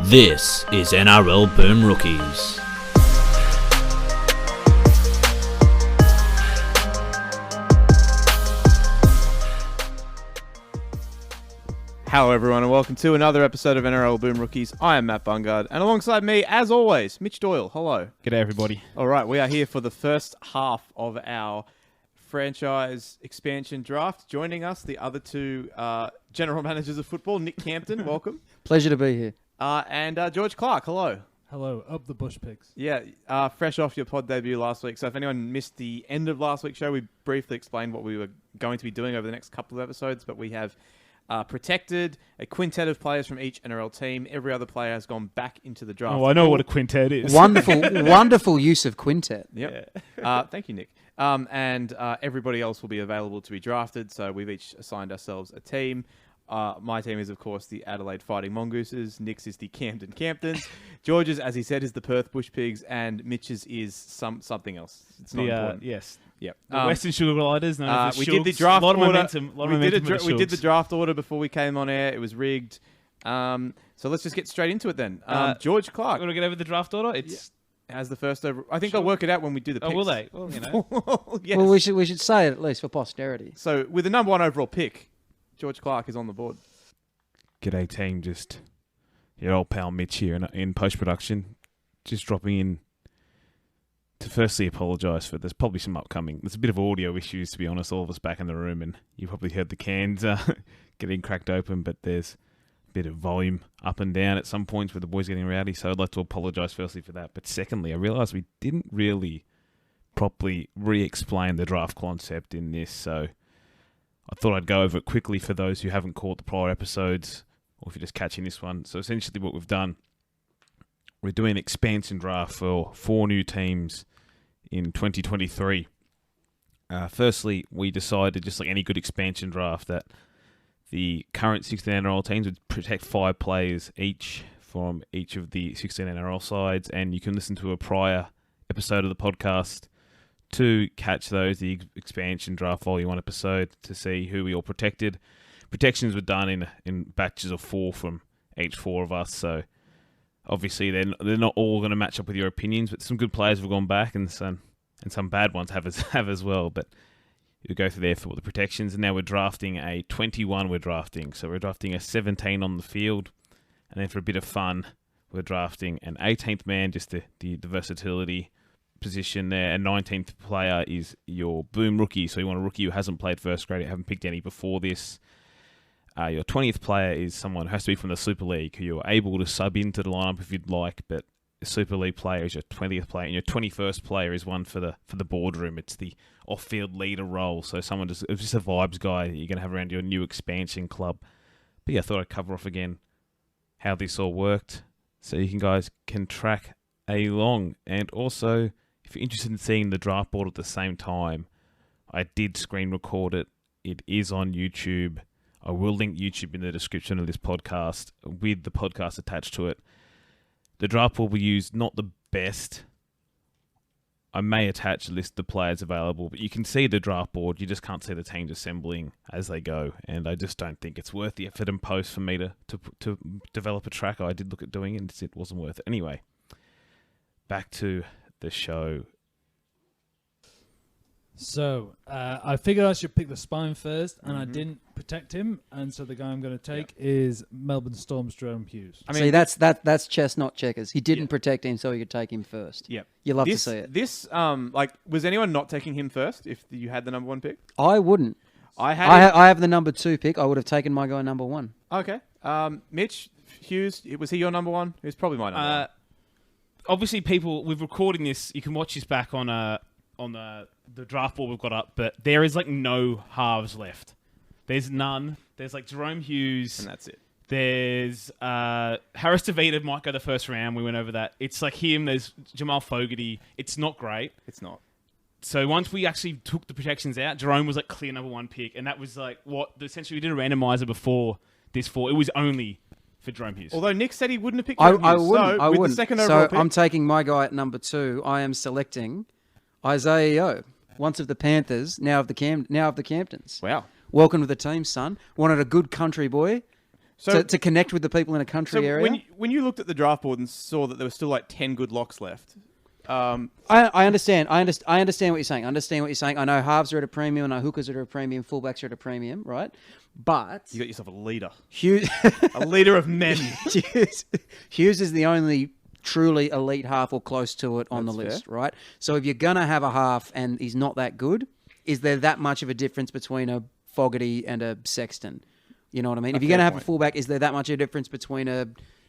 This is NRL Boom Rookies. Hello everyone and welcome to another episode of NRL Boom Rookies. I am Matt Bungard and alongside me, as always, Mitch Doyle. Hello. G'day everybody. Alright, we are here for the first half of our franchise expansion draft. Joining us, the other two general managers of football, Nick Campton, welcome. Pleasure to be here. And George Clarke, hello. Hello, up the bush pigs. Yeah, fresh off your pod debut last week. So if anyone missed the end of last week's show, we briefly explained what we were going to be doing over the next couple of episodes, but we have protected a quintet of players from each NRL team. Every other player has gone back into the draft. Oh, I know what a quintet is. Wonderful use of quintet. Yep. Yeah. Thank you, Nick. And everybody else will be available to be drafted. So we've each assigned ourselves a team. My team is, of course, the Adelaide Fighting Mongooses. Nick's is the Campton Camptons. George's, as he said, is the Perth Bush Pigs. And Mitch's is something else. It's not important. Yes. Yep. The Western Sugar Gliders. We did the draft order. We did the draft order before we came on air. It was rigged. So let's just get straight into it then. George Clarke. Want to get over the draft order? It's as the first over. I think I'll work it out when we do the picks. will they? Well, you know. Yes. Well, we should say it at least for posterity. So with the number one overall pick, George Clarke is on the board. G'day team, just your old pal Mitch here in post-production. Just dropping in to firstly apologise for there's probably some upcoming. There's a bit of audio issues, to be honest, all of us back in the room, and you probably heard the cans getting cracked open, but there's a bit of volume up and down at some points with the boys getting rowdy, so I'd like to apologise firstly for that. But secondly, I realised we didn't really properly re-explain the draft concept in this, so I thought I'd go over it quickly for those who haven't caught the prior episodes, or if you're just catching this one. So essentially what we've done, we're doing an expansion draft for 4 new teams in 2023. Firstly, we decided, just like any good expansion draft, that the current 16 NRL teams would protect 5 players each from each of the 16 NRL sides, and you can listen to a prior episode of the podcast to catch those, the expansion draft volume 1 episode, to see who we all protected. Protections were done in batches of 4 from each 4 of us, so obviously they're not all going to match up with your opinions, but some good players have gone back and some bad ones have as well. But you go through there for the protections, and now we're drafting a 21. So we're drafting a 17 on the field, and then for a bit of fun, we're drafting an 18th man, just the versatility position there. And 19th player is your boom rookie, so you want a rookie who hasn't played first grade, haven't picked any before this. Your 20th player is someone who has to be from the Super League, who you're able to sub into the lineup if you'd like, but the Super League player is your 20th player, and your 21st player is one for the boardroom. It's the off-field leader role, so someone just a vibes guy that you're going to have around your new expansion club. But yeah, I thought I'd cover off again how this all worked, so you guys can track along. And also, if you're interested in seeing the draft board at the same time, I did screen record it. It is on YouTube. I will link YouTube in the description of this podcast with the podcast attached to it. The draft board we used, not the best. I may attach a list of players available, but you can see the draft board. You just can't see the teams assembling as they go, and I just don't think it's worth the effort and post for me to develop a tracker. I did look at doing it, and it wasn't worth it. Anyway, back to the show. So, I figured I should pick the spine first, and I didn't protect him, and so the guy I'm going to take is Melbourne Storm's Jerome Hughes. I mean, see, that's chess, not checkers. He didn't protect him, so he could take him first. Yep. You love to see it. Was anyone not taking him first if you had the number 1 pick? I wouldn't. I have the number 2 pick. I would have taken my guy number 1. Okay. Mitch, Hughes, was he your number 1? He was probably my number 1. Obviously, we're recording this. You can watch this back on the draft board we've got up, but there is no halves left. There's none. There's Jerome Hughes, and that's it. There's Harris DeVita might go the first round. We went over that. It's him. There's Jamal Fogarty. It's not great. It's not. So once we actually took the protections out, Jerome was clear number 1 pick, and that was essentially we did a randomizer before this 4. It was only for Jerome Hughes. Although Nick said he wouldn't have picked Jerome Hughes. I wouldn't. The second overall pick, I'm taking my guy at number 2. I am selecting Isaiah Yeo, once of the Panthers, now of the Camptons. Wow. Welcome to the team, son. Wanted a good country boy. to connect with the people in a country area. When you looked at the draft board and saw that there were still like 10 good locks left, I understand. I understand what you're saying. I know halves are at a premium. I know hookers are at a premium. Fullbacks are at a premium, right? But you got yourself a leader. Hughes, a leader of men. Hughes is the only truly elite half or close to it on the list, right? So if you're going to have a half and he's not that good, is there that much of a difference between a Fogarty and a Sexton? You know what I mean? If you're going to have a fullback, is there that much of a difference between a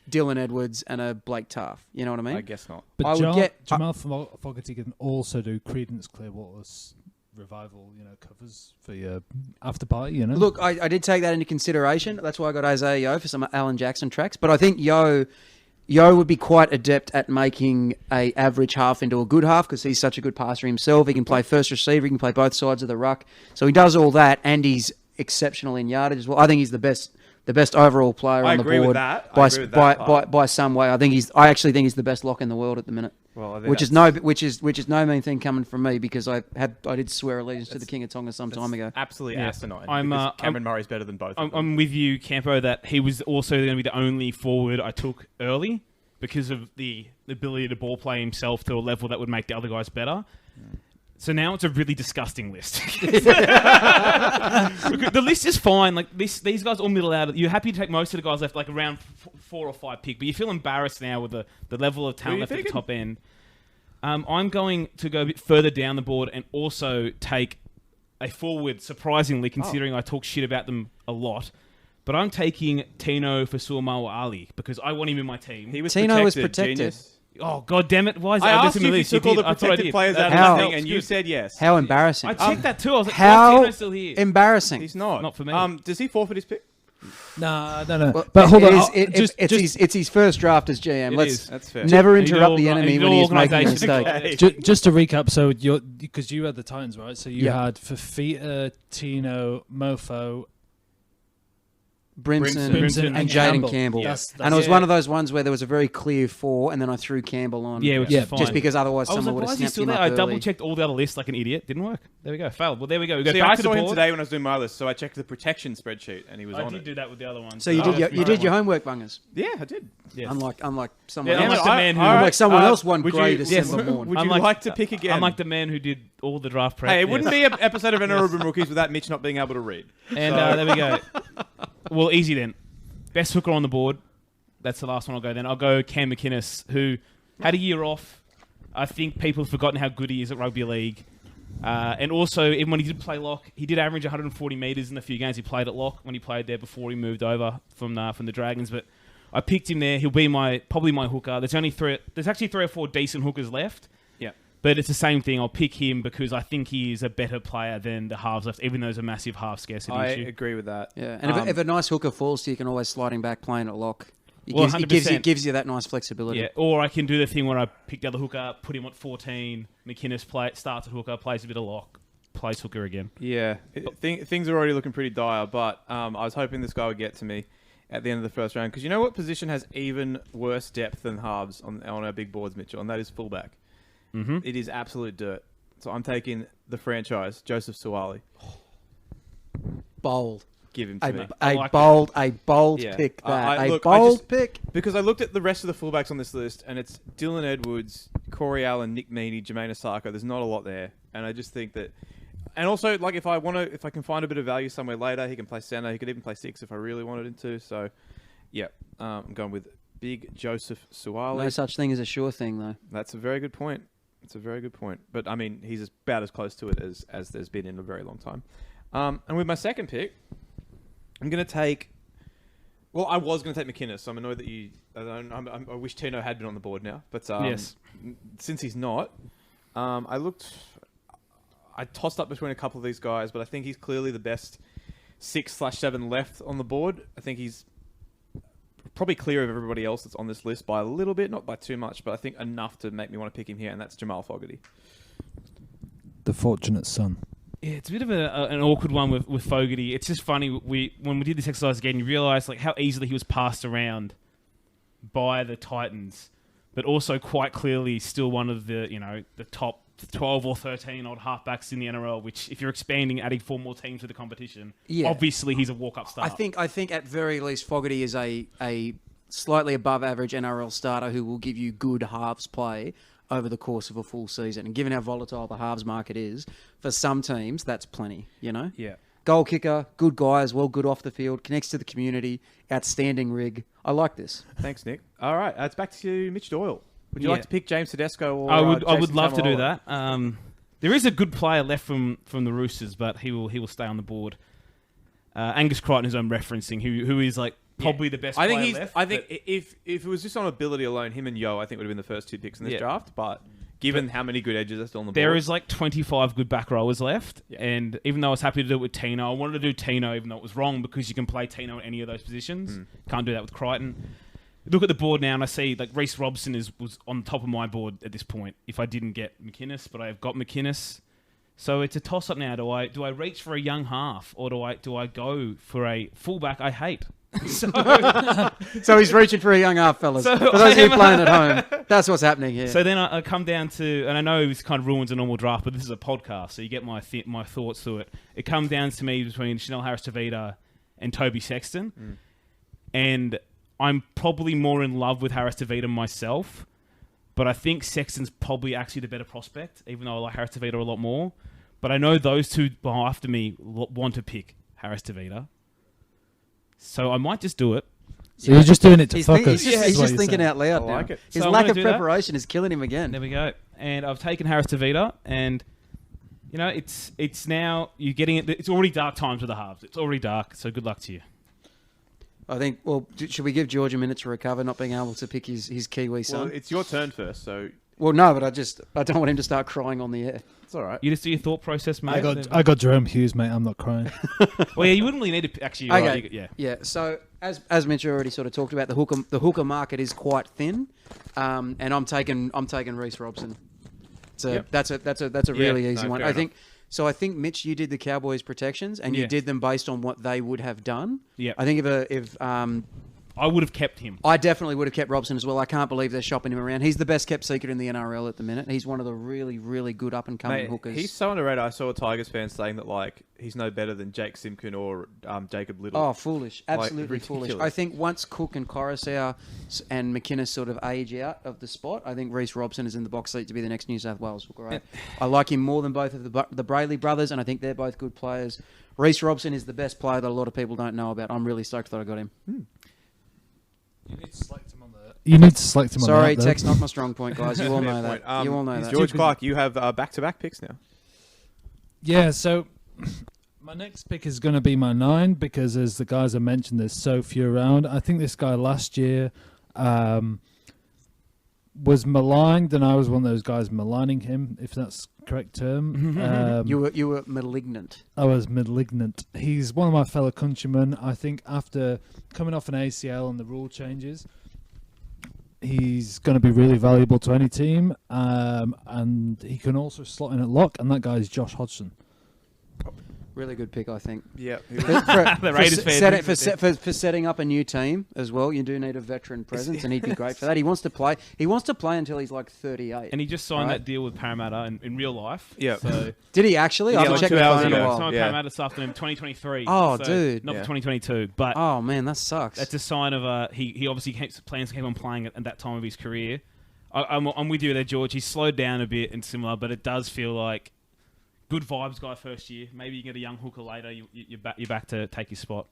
Dylan Edwards and a Blake Taff? You know what I mean? I guess not. But Jamal Fogarty can also do Creedence Clearwater's Revival, covers for your after party, Look, I did take that into consideration. That's why I got Isaiah Yeo for some Alan Jackson tracks. But I think Yeo would be quite adept at making a average half into a good half because he's such a good passer himself. He can play first receiver. He can play both sides of the ruck. So he does all that, and he's exceptional in yardage as well. I think he's the best overall player on the board by some way. I actually think he's the best lock in the world at the minute. Well, which is no mean thing coming from me because I did swear allegiance to the King of Tonga some time ago. Absolutely asinine. Cameron Murray's better than both. I'm with you, Campo, that he was also going to be the only forward I took early because of the ability to ball play himself to a level that would make the other guys better. So now it's a really disgusting list. The list is fine. Like these guys all middle out. You're happy to take most of the guys left, like around 4 or 5 pick, but you feel embarrassed now with the level of talent left at the top end. I'm going to go a bit further down the board and also take a forward, surprisingly, considering I talk shit about them a lot. But I'm taking Tino Fasuamaua-Ali because I want him in my team. Tino was protected. Genius. Oh, God damn it. Why is I that asked you if you took all the protected players out of nothing, and you said yes. How embarrassing. I checked that too. I was like, how Tino's still here. Embarrassing. He's not. Not for me. Does he forfeit his pick? No. Well, but hold on. It's his first draft as GM. That's fair. Never interrupt the enemy when he's making a mistake. Just to recap, so because you had the Titans, right? So you had Fafita, Tino, Mofo, Brimson and Jaden Campbell. That's and it was one of those ones where there was a very clear 4 and then I threw Campbell on. Yeah, which is fine. Just because otherwise someone would have snapped him up I early. double-checked all the other lists like an idiot. Didn't work. There we go. Failed. Well, there we go. We go See, back I to saw the him board. today when I was doing my list, so I checked the protection spreadsheet and he was on it. I did do that with the other one. So you did your homework, Bungers. Yeah, I did. Yes. Unlike someone Yeah, else. unlike the man who... Unlike someone else one grey December morning. Would you like to pick again? Unlike the man who did all the draft prep. Hey, it wouldn't be an episode of NRL Rookies without Mitch not being able to read. And there we go. Well, easy then. Best hooker on the board. That's the last one I'll go then. I'll go Cam McInnes, who had a year off. I think people have forgotten how good he is at rugby league. And also, even when he did play lock, he did average 140 metres in the few games he played at lock when he played there before he moved over from the Dragons. But I picked him there. He'll be probably my hooker. There's actually 3 or 4 decent hookers left. Yeah. But it's the same thing. I'll pick him because I think he is a better player than the halves left, even though there's a massive half scarcity issue. I agree with that. Yeah, and if a nice hooker falls to you, can always slide him back playing at lock. It gives you that nice flexibility. Yeah, or I can do the thing where I pick the other hooker, put him at 14, McInnes starts at hooker, plays a bit of lock, plays hooker again. Yeah, things are already looking pretty dire, but I was hoping this guy would get to me at the end of the first round, because you know what position has even worse depth than halves on our big boards, Mitchell, and that is fullback. Mm-hmm. It is absolute dirt. So I'm taking the franchise, Joseph Suwali. Bold. Give him to me. A bold pick. Pick. Because I looked at the rest of the fullbacks on this list, and it's Dylan Edwards, Corey Allen, Nick Meaney, Jermaine Asako. There's not a lot there, and I just think that. And also, like, if I can find a bit of value somewhere later, he can play center. He could even play 6 if I really wanted him to. So, yeah, I'm going with big Joseph Suwali. No such thing as a sure thing, though. That's a very good point. But I mean, he's about as close to it as there's been in a very long time. And with my second pick, I'm going to take... Well, I was going to take McInnes, so I'm annoyed that you... I wish Tino had been on the board now. But yes. Since he's not, I tossed up between a couple of these guys, but I think he's clearly the best 6/7 left on the board. I think he's probably clear of everybody else that's on this list by a little bit, not by too much, but I think enough to make me want to pick him here, and that's Jamal Fogarty. The fortunate son. Yeah, it's a bit of an awkward one with Fogarty. It's just funny. When we did this exercise again, you realise like how easily he was passed around by the Titans, but also quite clearly still one of the the top 12 or 13 odd halfbacks in the NRL, which if you're expanding, adding 4 more teams to the competition, Yeah. obviously he's a walk-up star. I think at very least Fogarty is a slightly above average NRL starter who will give you good halves play over the course of a full season. And given how volatile the halves market is, for some teams, that's plenty, you know? Yeah. Goal kicker, good guy as well, good off the field, connects to the community, outstanding rig. I like this. Thanks, Nick. All right, it's back to Mitch Doyle. Would you Yeah. like to pick James Tedesco or I would Jason love to do Taumalolo? that. There is a good player left from the Roosters, but he will stay on the board. Angus Crichton, who I'm referencing, who is like probably the best player left. I think if it was just on ability alone, him and Yo, I think would have been the first 2 picks in this draft. But given how many good edges are still on the board, there is like 25 good back rowers left. Yeah. And even though I was happy to do it with Tino, I wanted to do Tino even though it was wrong because you can play Tino at any of those positions. Can't do that with Crichton. Look at the board now and I see like Reece Robson was on the top of my board at this point if I didn't get McInnes, but I have got McInnes. So it's a toss-up now. Do I reach for a young half or do I go for a fullback I hate? So he's reaching for a young half, fellas. So for those of you playing at home, that's what's happening here. So then I come down to, and I know this kind of ruins a normal draft, but this is a podcast, so you get my thoughts through it. It comes down to me between Chanel Harris-Tavita and Toby Sexton. And I'm probably more in love with Harris-Tavita myself, but I think Sexton's probably actually the better prospect, even though I like Harris-Tavita a lot more. But I know those two after me want to pick Harris-Tavita. So I might just do it. So you're just doing it to fuck us. He's just thinking out loud I now. like it. His So I'm lack gonna of do that. preparation is killing him again. There we go. And I've taken Harris-Tavita, and you know it's now you're getting it. It's already dark times with the halves. It's already dark. So good luck to you. I think. Well, should we give George a minute to recover, not being able to pick his Kiwi Well, son? it's your turn first, so Well, no, but I don't want him to start crying on the air. it's all right. You just do your thought process, mate. I got Jerome Hughes, mate. I'm not crying. Well, yeah, you wouldn't really need to actually. Okay. Right, yeah. Yeah. So as Mitch already sort of talked about, the hooker market is quite thin, and I'm taking Reece Robson. So that's a really easy one. fair I think. So I think Mitch, you did the Cowboys protections, and you Yeah. did them based on what they would have done. Yeah. I think if I would have kept him. I definitely would have kept Robson as well. I can't believe they're shopping him around. He's the best kept secret in the NRL at the minute. He's one of the really, really good up and coming Mate, hookers. he's so underrated. I saw a Tigers fan saying that like he's no better than Jake Simpkin or Jacob Little. Oh, foolish. Absolutely foolish. ridiculous. I think once Cook and Coruscant and McInnes sort of age out of the spot, I think Reece Robson is in the box seat to be the next New South Wales hooker. Right? I like him more than both of the Brayley brothers, and I think they're both good players. Reece Robson is the best player that a lot of people don't know about. I'm really stoked that I got him. You need to select him on the. You need to select him Sorry, on that. tech's not my strong point, guys. You all know Fair that. point. You all know that. George Clarke, you have back-to-back picks now. Yeah, so my next pick is going to be my 9 because, as the guys have mentioned, there's so few around. I think this guy last year was maligned, and I was one of those guys maligning him, if that's the correct term. You were malignant. I was malignant. He's one of my fellow countrymen. I think after coming off an ACL and the rule changes, he's going to be really valuable to any team, and he can also slot in at lock, and that guy is Josh Hodgson. Really good pick, I think. Yeah. The Raiders fans. For setting up a new team as well, you do need a veteran presence, and he'd be great for that. He wants to play. He wants to play until he's like 38. And he just signed Right. that deal with Parramatta in real life. Yeah. So Did he actually? Yeah, I haven't like checked 2 my hours phone in ago. a while. signed Yeah. Parramatta this afternoon, 2023. Oh, So, dude. not Yeah. for 2022, but Oh man, that sucks. that's a sign of he obviously plans to keep on playing at that time of his career. I'm with you there, George. He's slowed down a bit and similar, but it does feel like good vibes guy first year. Maybe you get a young hooker later. You're back to take his spot.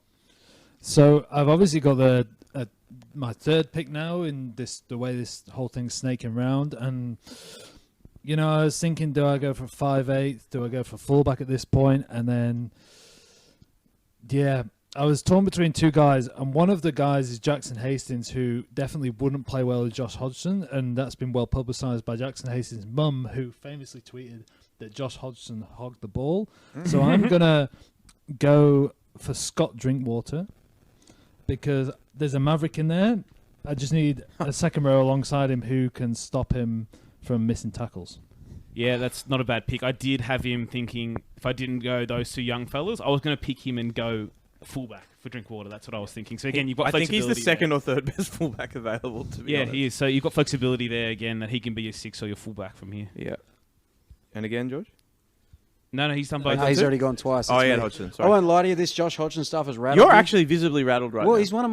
So I've obviously got my third pick now in the way this whole thing's snaking around, and you know I was thinking, do I go for 5'8"? Do I go for fullback at this point? And then I was torn between 2 guys, and one of the guys is Jackson Hastings, who definitely wouldn't play well with Josh Hodgson, and that's been well publicised by Jackson Hastings' mum, who famously tweeted that Josh Hodgson hogged the ball. So I'm going to go for Scott Drinkwater because there's a Maverick in there. I just need a second row alongside him who can stop him from missing tackles. Yeah, that's not a bad pick. I did have him thinking if I didn't go those 2 young fellas, I was going to pick him and go fullback for Drinkwater. That's what I was thinking. So again, you've got I think he's the flexibility second there. or third best fullback available. To be Yeah, honest. he is. So you've got flexibility there again that he can be your 6 or your fullback from here. Yeah. And again, George? No, he's done both. No, he's already gone twice. Oh, It's yeah, me. Hodgson. I Sorry. won't lie to you. This Josh Hodgson stuff has rattled You're me. actually visibly rattled right Well, now. he's one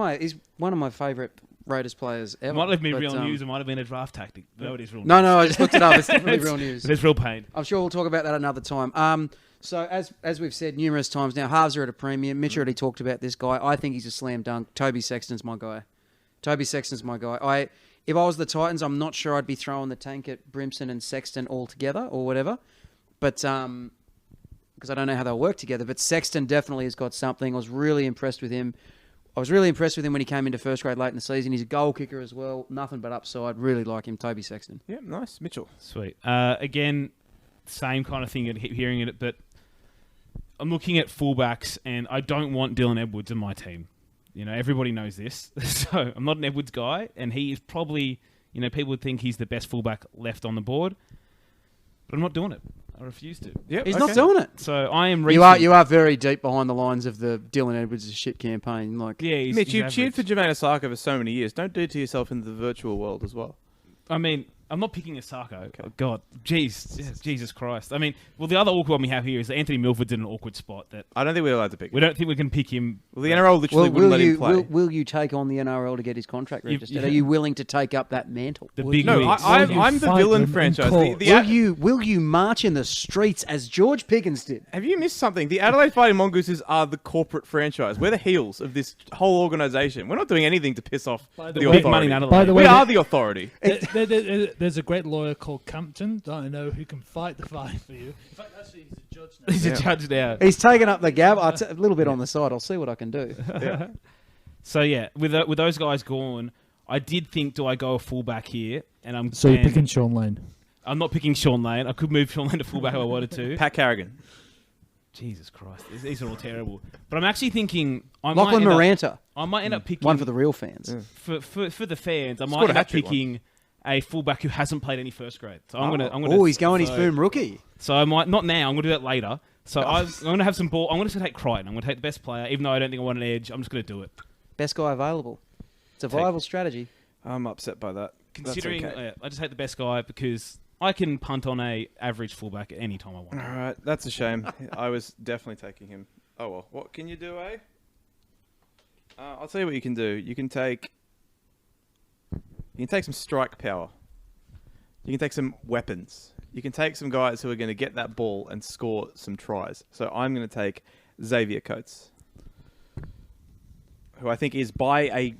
of my favourite Raiders players ever. It might have been but, real news. It might have been a draft tactic. No, it is real news. No, I just looked it up. It's definitely real news. There's real pain. I'm sure we'll talk about that another time. So as we've said numerous times now, halves are at a premium. Mitch already talked about this guy. I think he's a slam dunk. Toby Sexton's my guy. If I was the Titans, I'm not sure I'd be throwing the tank at Brimson and Sexton all together or whatever. But because I don't know how they'll work together. But Sexton definitely has got something. I was really impressed with him. When he came into first grade late in the season. He's a goal kicker as well. Nothing but upside. Really like him, Toby Sexton. Yeah, nice. Mitchell. Sweet. Again, same kind of thing. I keep hearing it, but I'm looking at fullbacks, and I don't want Dylan Edwards in my team. You know, everybody knows this. So I'm not an Edwards guy, and he is probably, you know, people would think he's the best fullback left on the board, but I'm not doing it. I refuse to. Yep, He's not doing it. So I am. You are very deep behind the lines of the Dylan Edwards' shit campaign. Like, Yeah, Mitch, you've average. cheered for Jermaine Osaka for so many years. Don't do it to yourself in the virtual world as well. I mean, I'm not picking Asako. Oh, God. Jeez. Jesus Christ. I mean, well, the other awkward one we have here is that Anthony Milford's in an awkward spot that I don't think we're allowed to pick we him. don't think we can pick him. Well, the NRL literally wouldn't let him play. will you take on the NRL to get his contract registered? yeah. Are you willing to take up that mantle? The Will big you- No, wigs. I'm the fight villain them in franchise. court? Will you march in the streets as George Pickens did? Have you missed something? The Adelaide Fighting Mongooses are the corporate franchise. We're the heels of this whole organisation. We're not doing anything to piss off By the the way- Big money authority. in Adelaide. By the way, We are the authority. there's a great lawyer called Campton that I know who can fight the fight for you. In fact, actually, he's a judge now. He's a judge now. He's taken up the gab. A little bit on the side. I'll see what I can do. So, yeah, with those guys gone, I did think, do I go a fullback here? And So you're picking Sean Lane. I'm not picking Sean Lane. I could move Sean Lane to fullback if I wanted to. Pat Carrigan. Jesus Christ. These are all terrible. But I'm actually thinking... Lachlan Maranta. I might end up picking... One for the real fans. For the fans, I Scored might a end up hat-trick picking a fullback who hasn't played any first grade. So I'm gonna. Oh, he's going his boom rookie. So I might not now. I'm gonna do that later. So I'm gonna have some ball. I'm gonna take Crichton. I'm gonna take the best player, even though I don't think I want an edge. I'm just gonna do it. Best guy available. It's a viable strategy. I'm upset by that. Considering That's okay. I just take the best guy because I can punt on a average fullback at any time I want. All right, that's a shame. I was definitely taking him. Oh well, what can you do, eh? I'll tell you what you can do. You can take some strike power. You can take some weapons. You can take some guys who are going to get that ball and score some tries. So I'm going to take Xavier Coates, who I think is by a...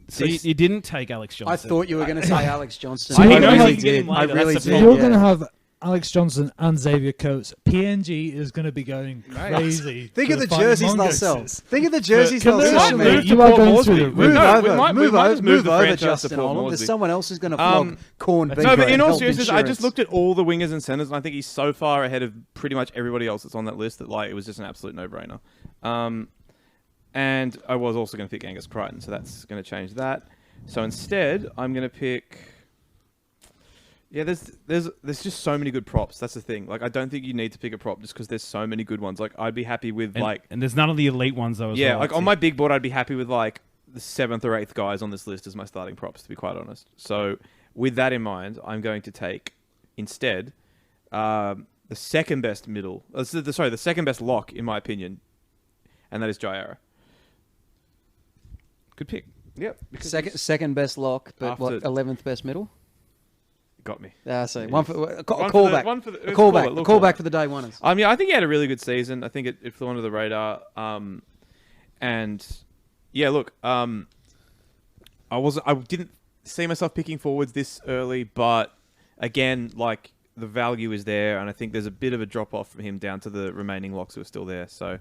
So you didn't take Alex Johnson. I thought you were going to say Alex Johnson. So I you know really you can get did. him I later, really that's the did. So you're yeah. going to have Alex Johnson and Xavier Coates. PNG is going to be going crazy. Think for of the Fighting jerseys they'll Mongooses. sell. Think of the jerseys Can they'll they sell, not man. move You are going through the Move No, over, we might move just move the over, franchise to Justin Port Olam. Moresby. There's someone else who's going to flog corn beef. No, but in and all health seriousness, I just insurance. looked at all the wingers and centers, and I think he's so far ahead of pretty much everybody else that's on that list that like it was just an absolute no-brainer. And I was also going to pick Angus Crichton, so that's going to change that. So instead, I'm going to pick... Yeah, there's just so many good props. That's the thing. Like, I don't think you need to pick a prop just because there's so many good ones. Like, I'd be happy with and there's none of the elite ones though. As yeah, well. like on my big board, I'd be happy with like the 7th or 8th guys on this list as my starting props. To be quite honest. So with that in mind, I'm going to take instead the second best middle. The second best lock in my opinion, and that is Jaira. Good pick. Yep. Second best lock, but After- what, 11th best middle? Got me. So one for a One for the- callback. one for the- A it's a callback, callback. little A callback callback. for the day oneers. Yeah, I think he had a really good season. I think it flew under the radar. And yeah, look, I didn't see myself picking forwards this early, but again, like the value is there, and I think there's a bit of a drop off from him down to the remaining locks who are still there. So,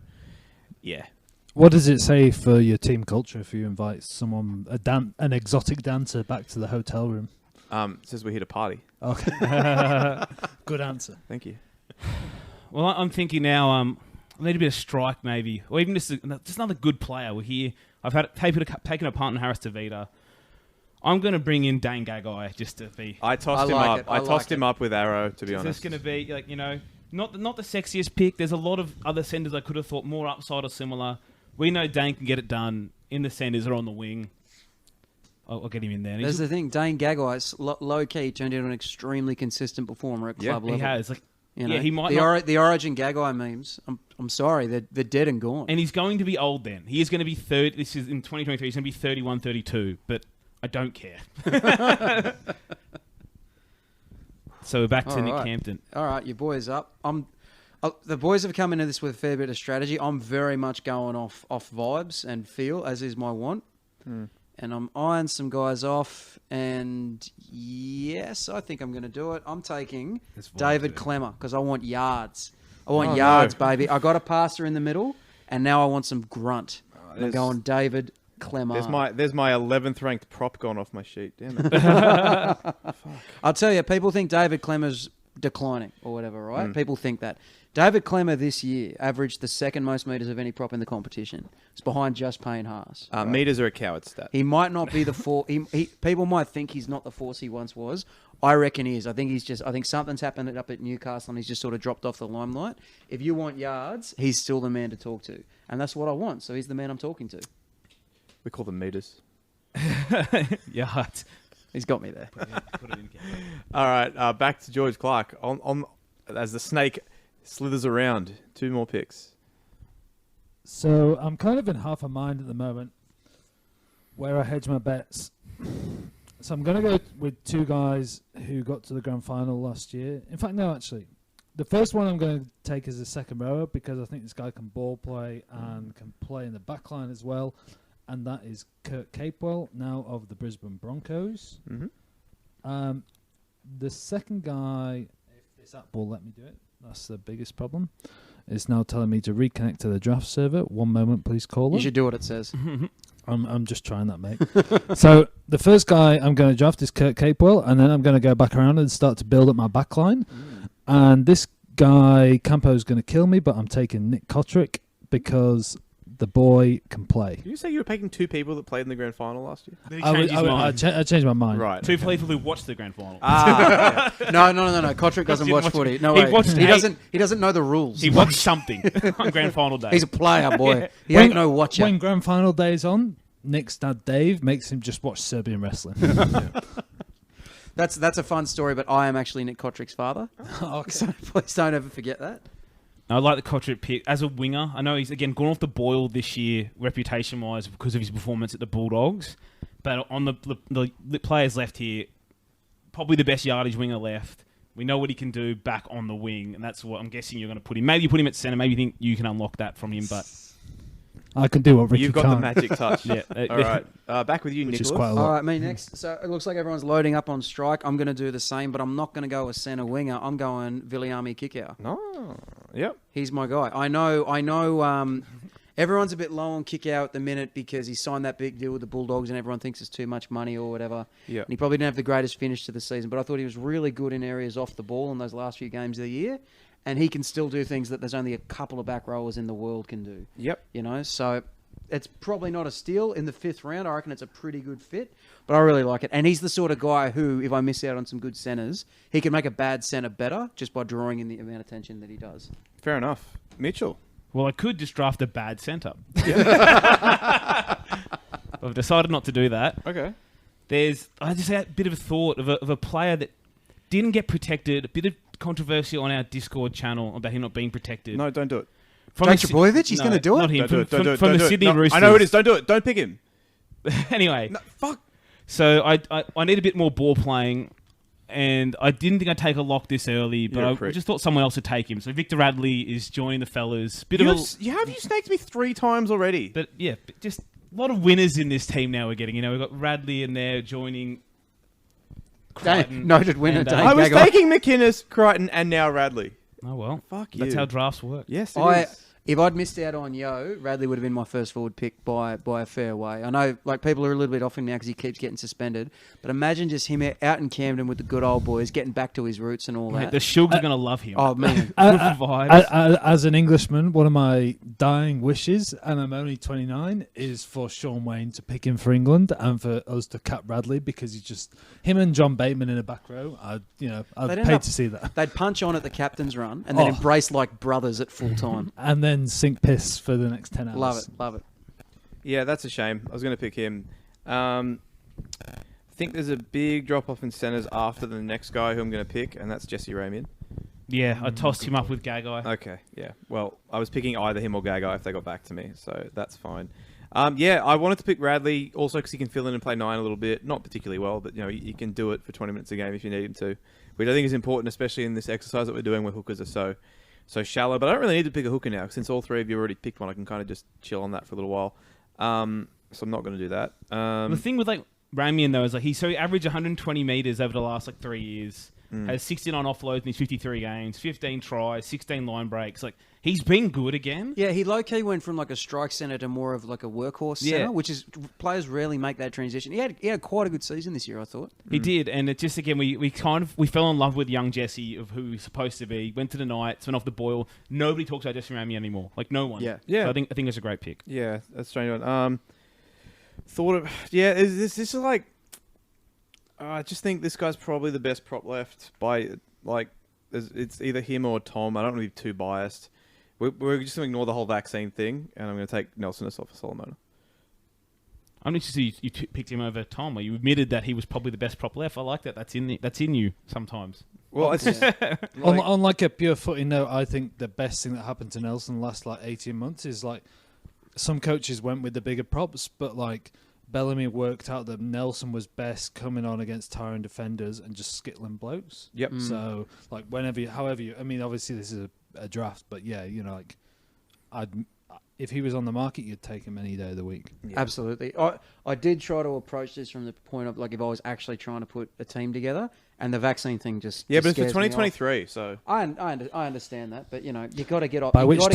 yeah. What does it say for your team culture if you invite someone, an exotic dancer, back to the hotel room? It says we're here to party. Okay. Good answer. Thank you. Well, I'm thinking now. I need a bit of strike, maybe, or even just another good player. We're here. I've taken a punt on Harris Tavita. I'm going to bring in Dane Gagai just to be. I tossed him like up. it. I tossed him up with Arrow, to be It's honest. just going to be like not the sexiest pick. There's a lot of other centers I could have thought more upside or similar. We know Dane can get it done in the centers or on the wing. I'll get him in there. And That's the thing. Dane Gagai, low key, turned into an extremely consistent performer at club he level. has. Like You know, Yeah, he might the Origin Gagai memes. I'm sorry, they're dead and gone. And he's going to be old then. He is going to be third. This is in 2023. He's going to be 31, 32. But I don't care. So we're back to Nick Campton. All right, your boys up. The boys have come into this with a fair bit of strategy. I'm very much going off vibes and feel, as is my want. And I'm eyeing some guys off. And yes, I think I'm going to do it. I'm taking David Clemmer because I want yards. I want yards, baby. I got a passer in the middle, and now I want some grunt. I'm going David Clemmer. There's my 11th ranked prop gone off my sheet. Damn it. I'll tell you, people think David Clemmer's declining or whatever, right? People think that. David Clemmer this year averaged the second most metres of any prop in the competition. It's behind just Payne Haas. Right? Metres are a coward stat. He might not be the force. People might think he's not the force he once was. I reckon he is. I think something's happened up at Newcastle and he's just sort of dropped off the limelight. If you want yards, he's still the man to talk to. And that's what I want. So he's the man I'm talking to. We call them metres. Yards. He's got me there. Put it in. All right, back to George Clarke. On as the snake slithers around, 2 more picks. So I'm kind of in half a mind at the moment where I hedge my bets. So I'm going to go with 2 guys who got to the grand final last year. In fact, no, actually. The first one I'm going to take is a second rower because I think this guy can ball play and can play in the back line as well. And that is Kurt Capewell, now of the Brisbane Broncos. Mm-hmm. The second guy, if this app will let me do it, that's the biggest problem. It's now telling me to reconnect to the draft server. One moment, please, caller. You should do what it says. I'm just trying that, mate. So the first guy I'm going to draft is Kurt Capewell, and then I'm going to go back around and start to build up my back line. And this guy, Campo's going to kill me, but I'm taking Nick Kotrick because the boy can play. Did you say you were picking 2 people that played in the grand final last year? He changed his mind. I changed my mind. Right. 2 people who watched the grand final. Yeah. No. Kotrick doesn't watch footy. No way. He doesn't know the rules. He watched something on grand final day. He's a player, boy. He ain't no watcher. When grand final day's on, Nick's dad Dave makes him just watch Serbian wrestling. That's a fun story, but I am actually Nick Kotrick's father. Okay. So please don't ever forget that. I like the Kotrick pick as a winger. I know he's again gone off the boil this year, reputation-wise, because of his performance at the Bulldogs. But on the players left here, probably the best yardage winger left. We know what he can do back on the wing, and that's what I'm guessing you're going to put him. Maybe you put him at centre. Maybe you think you can unlock that from him, but I can do what Ricky You've got can't. the magic touch. Yeah. All right. Back with you, Which Nicholas. is quite a lot. All right, me next. So it looks like everyone's loading up on strike. I'm going to do the same, but I'm not going to go a centre winger. I'm going Viliami Kikau. No. Yep. He's my guy. I know. Everyone's a bit low on Kikau at the minute because he signed that big deal with the Bulldogs and everyone thinks it's too much money or whatever. Yeah. And he probably didn't have the greatest finish to the season, but I thought he was really good in areas off the ball in those last few games of the year. And he can still do things that there's only a couple of back rowers in the world can do. Yep. You know, so it's probably not a steal in the 5th round. I reckon it's a pretty good fit, but I really like it. And he's the sort of guy who, if I miss out on some good centres, he can make a bad centre better just by drawing in the amount of attention that he does. Fair enough. Mitchell. well, I could just draft a bad centre. I've decided not to do that. Okay. I just had a bit of a thought of a player that didn't get protected, a bit of controversy on our Discord channel about him not being protected. No, don't do it. Jake Trbojevic, he's going to do it? Not him. Don't do it. From the Sydney Roosters. I know who it is. Don't do it. Don't pick him. Anyway. No, fuck. So I need a bit more ball playing, and I didn't think I'd take a lock this early, but I just thought someone else would take him. So Victor Radley is joining the fellas. You snaked me 3 times already. But yeah, just a lot of winners in this team now we're getting. You know, we've got Radley in there joining Crichton. Noted winner, and, Dane I was Gagai. taking McInnes, Crichton, and now Radley. Oh, well. Fuck you. That's how drafts work. Yes, it is. If I'd missed out on Yo, Radley would have been my first forward pick by a fair way. I know, like, people are a little bit off him now because he keeps getting suspended. But imagine just him out in Campton with the good old boys, getting back to his roots and all Mate, that. the Shugs are going to love him. Oh, man. As an Englishman, one of my dying wishes, and I'm only 29, is for Sean Wayne to pick him for England and for us to cap Radley, because he's just him and John Bateman in a back row. I'd pay to see that. They'd punch on at the captain's run and then embrace like brothers at full time. And then sink piss for the next 10 hours. Love it. Yeah, that's a shame. I was going to pick him. I think there's a big drop-off in centres after the next guy who I'm going to pick, and that's Jesse Ramian. Yeah, I tossed him up with Gagai. Okay, yeah. Well, I was picking either him or Gagai if they got back to me, so that's fine. Yeah, I wanted to pick Radley also because he can fill in and play 9 a little bit. Not particularly well, but he can do it for 20 minutes a game if you need him to, which I think is important, especially in this exercise that we're doing where hookers are so shallow. But I don't really need to pick a hooker now since all three of you already picked one. I can kind of just chill on that for a little while. So I'm not going to do that. The thing with Ramian though is he averaged 120 meters over the last 3 years. Has 69 offloads in his 53 games, 15 tries, 16 line breaks. He's been good again. Yeah, he low-key went from a strike centre to more of a workhorse centre, which is players rarely make that transition. He had quite a good season this year, I thought. He did, and it just again we fell in love with young Jesse of who he's supposed to be. Went to the Knights, went off the boil. Nobody talks about Jesse Ramian anymore. No one. Yeah. So I think it's a great pick. Yeah, that's a strange one. This is I just think this guy's probably the best prop left by it's either him or Tom. I don't want to be too biased. We're just going to ignore the whole vaccine thing, and I'm going to take Nelson Assofa Solomona. I'm interested you picked him over Tom. Or you admitted that he was probably the best prop left. I like that. That's in you sometimes. Well, it's just, on a pure footy note, I think the best thing that happened to Nelson the last 18 months is some coaches went with the bigger props, but Bellamy worked out that Nelson was best coming on against tiring defenders and just skittling blokes. Yep. So obviously this is a draft, but yeah, if he was on the market, you'd take him any day of the week. Yeah. Absolutely. I did try to approach this from the point of if I was actually trying to put a team together, and the vaccine thing just but it's for scares me 2023, so I understand that, but you got to get off. By which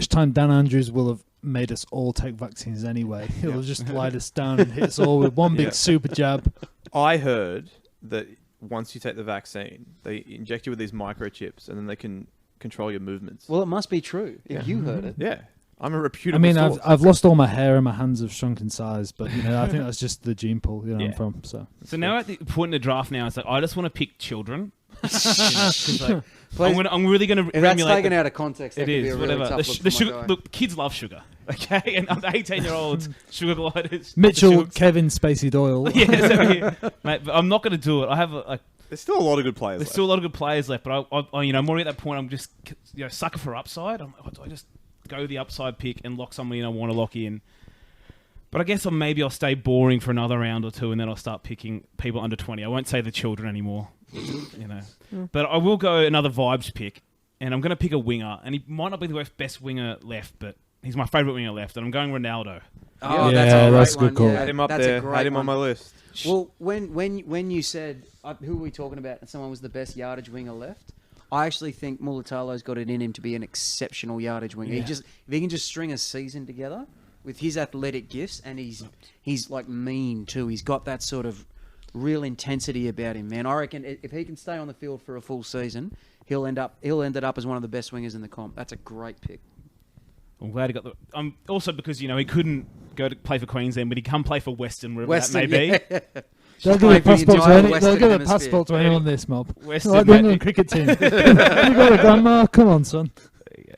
time Dan Andrews will have made us all take vaccines anyway. He'll just light us down and hit us all with one big super jab. I heard that once you take the vaccine, they inject you with these microchips, and then they can control your movements. Well, it must be true if you heard it. Yeah. I'm a reputable source. I've lost all my hair and my hands have shrunk in size, but I think that's just the gene pool I'm from. So now at the point in the draft now, it's I just want to pick children. I'm really going to. If that's taken out of context, it is whatever. The sugar. Look, kids love sugar. Okay, and the 18-year-olds sugar gliders. Mitchell, Kevin, Spacey Doyle. Mate, but I'm not going to do it. I have There's still a lot of good players. There's still a lot of good players left, but I'm already at that point. I'm just sucker for upside. Do I just go the upside pick and lock somebody in I want to lock in? But I guess I'll stay boring for another round or two, and then I'll start picking people under 20. I won't say the children anymore, But I will go another vibes pick, and I'm going to pick a winger, and he might not be the best winger left, but he's my favourite winger left, and I'm going Ronaldo. Oh, yeah, that's a good call. Had him up there. Had him on my list. Well, when you said who were we talking about? Someone was the best yardage winger left. I actually think Mulatalo's got it in him to be an exceptional yardage winger. Yeah. If he can just string a season together with his athletic gifts, and he's mean too. He's got that sort of real intensity about him, man. I reckon if he can stay on the field for a full season, he'll end up as one of the best wingers in the comp. That's a great pick. I'm glad he got the. Also because he couldn't go to play for Queensland, but he can play for Western, wherever that may be. Yeah. They'll give a passport to anyone this mob. Western, like the England cricket team. You got a grandma? Come on, son. There you go.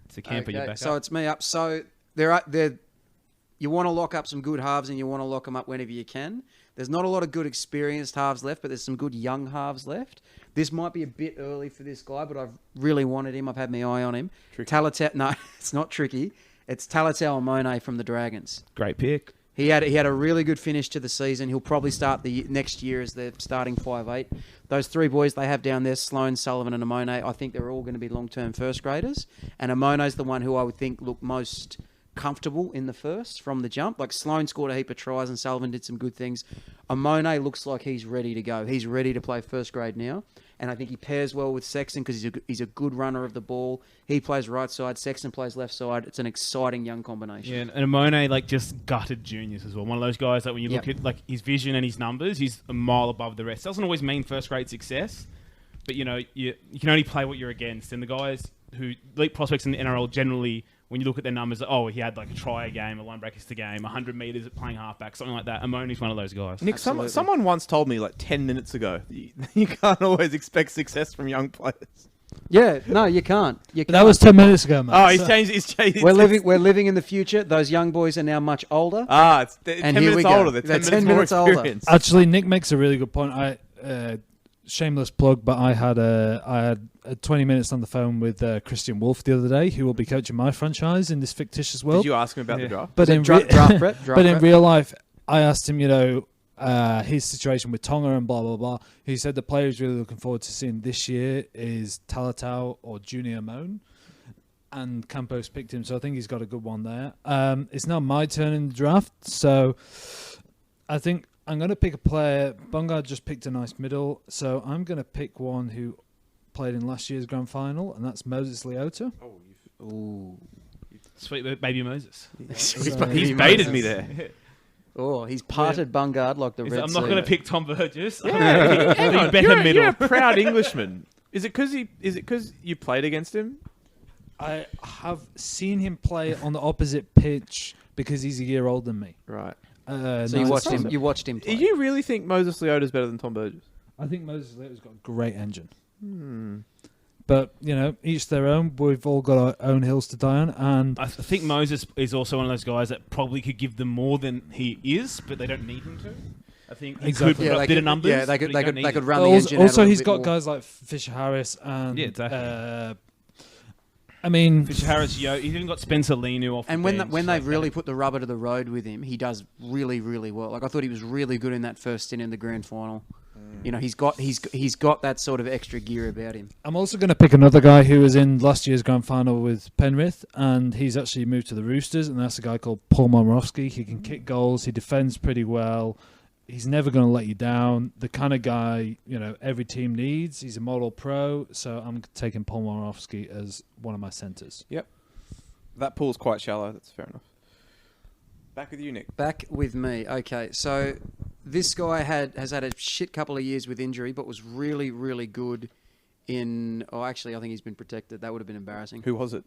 It's a camper. You back so up. it's me up. So you want to lock up some good halves, and you want to lock them up whenever you can. There's not a lot of good experienced halves left, but there's some good young halves left. This might be a bit early for this guy, but I've really wanted him. I've had my eye on him. No, it's not tricky. It's Talatau Amone from the Dragons. Great pick. He had a really good finish to the season. He'll probably start the next year as their starting 5'8". Those three boys they have down there, Sloan, Sullivan and Amone, I think they're all going to be long-term first graders. And Amone's the one who I would think looked most comfortable in the first from the jump. Sloan scored a heap of tries and Sullivan did some good things. Amone looks like he's ready to go. He's ready to play first grade now. And I think he pairs well with Sexton because he's a good runner of the ball. He plays right side, Sexton plays left side. It's an exciting young combination. Yeah, and Amone just gutted juniors as well. One of those guys that when you look at his vision and his numbers, he's a mile above the rest. Doesn't always mean first grade success, but you can only play what you're against. And the guys who elite prospects in the NRL generally, when you look at their numbers, he had a try a game, a line break a game, 100 metres at playing halfback, something like that. Amone's one of those guys. Nick, someone once told me 10 minutes ago, you can't always expect success from young players. Yeah, no, you can't. That was 10 minutes ago, mate. Oh, he's changed. We're living in the future. Those young boys are now much older. It's 10 minutes older. They're 10 minutes more experience. Actually, Nick makes a really good point. shameless plug, but I had 20 minutes on the phone with Christian Wolf the other day, who will be coaching my franchise in this fictitious world. Did you ask him about the draft? But in draft prep. but in real life, I asked him, his situation with Tonga and blah blah blah. He said the player he's really looking forward to seeing this year is Talatau or Junior Moan, and Campos picked him, so I think he's got a good one there. It's now my turn in the draft, so I think I'm going to pick a player. Bungard just picked a nice middle, so I'm going to pick one who played in last year's grand final, and that's Moses Leota. Ooh. Sweet baby Moses. He's He's baited me there. Oh, he's parted Bungard like the Red I'm not going to pick Tom Burgess. Yeah, hang on. Better middle. You're a proud Englishman. Is it because you played against him? I have seen him play on the opposite pitch because he's a year older than me. Right. So you watched him. You watched him Do play. you really think Moses Leota's better than Tom Burgess? I think Moses Leota's got a great engine. But, each their own. We've all got our own hills to die on. And I think Moses is also one of those guys that probably could give them more than he is, but they don't need him to. I think he Exactly. could put up a bit of numbers. Yeah, they but could. he They don't could. need They could him. run the engine. out a also, little he's bit got more. guys like Fisher Harris and... Yeah, exactly. I mean... Fisher Harris, he's even got Spencer Lenu off And the when bench, when they like really that. put the rubber to the road with him, he does really, really well. Like I thought he was really good in that first stint in the grand final. He's got that sort of extra gear about him. I'm also going to pick another guy who was in last year's grand final with Penrith, and he's actually moved to the Roosters, and that's a guy called Paul Momorowski. He can kick goals. He defends pretty well. He's never going to let you down. The kind of guy, every team needs. He's a model pro, so I'm taking Paul Momorowski as one of my centres. Yep. That pool's quite shallow. That's fair enough. Back with you, Nick. Back with me. Okay, so this guy has had a shit couple of years with injury, but was really, really good in... Oh, actually, I think he's been protected. That would have been embarrassing. Who was it?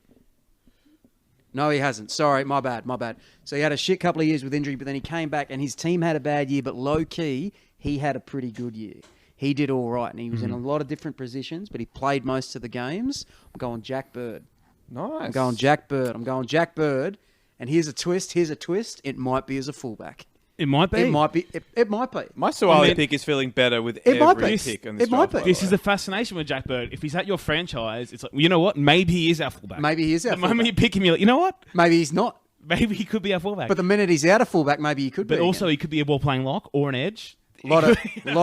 No, he hasn't. Sorry, my bad. So he had a shit couple of years with injury, but then he came back and his team had a bad year, but low-key, he had a pretty good year. He did all right, and he was in a lot of different positions, but he played most of the games. I'm going Jack Bird. Nice. I'm going Jack Bird. And here's a twist. It might be as a fullback. It might be. It might be. It might be. My Suwali I mean, pick is feeling better with It might every be. pick on this It might draft, be. by This the is way. the fascination with Jack Bird. If he's at your franchise, it's like, you know what? Maybe he is our fullback. Maybe he is our The moment fullback. you pick him, you're like, you know what? Maybe he's not. Maybe he could be our fullback. But the minute he's out of fullback, maybe he could be. But also, again. he could be a ball-playing lock or an edge. lot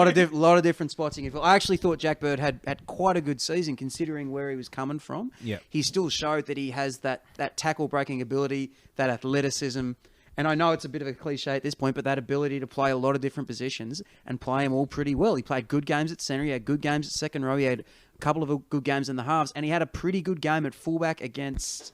of different spots. I actually thought Jack Bird had quite a good season considering where he was coming from. Yeah. He still showed that he has that tackle breaking ability, that athleticism. And I know it's a bit of a cliche at this point, but that ability to play a lot of different positions and play them all pretty well. He played good games at centre. He had good games at second row. He had a couple of good games in the halves. And he had a pretty good game at fullback against,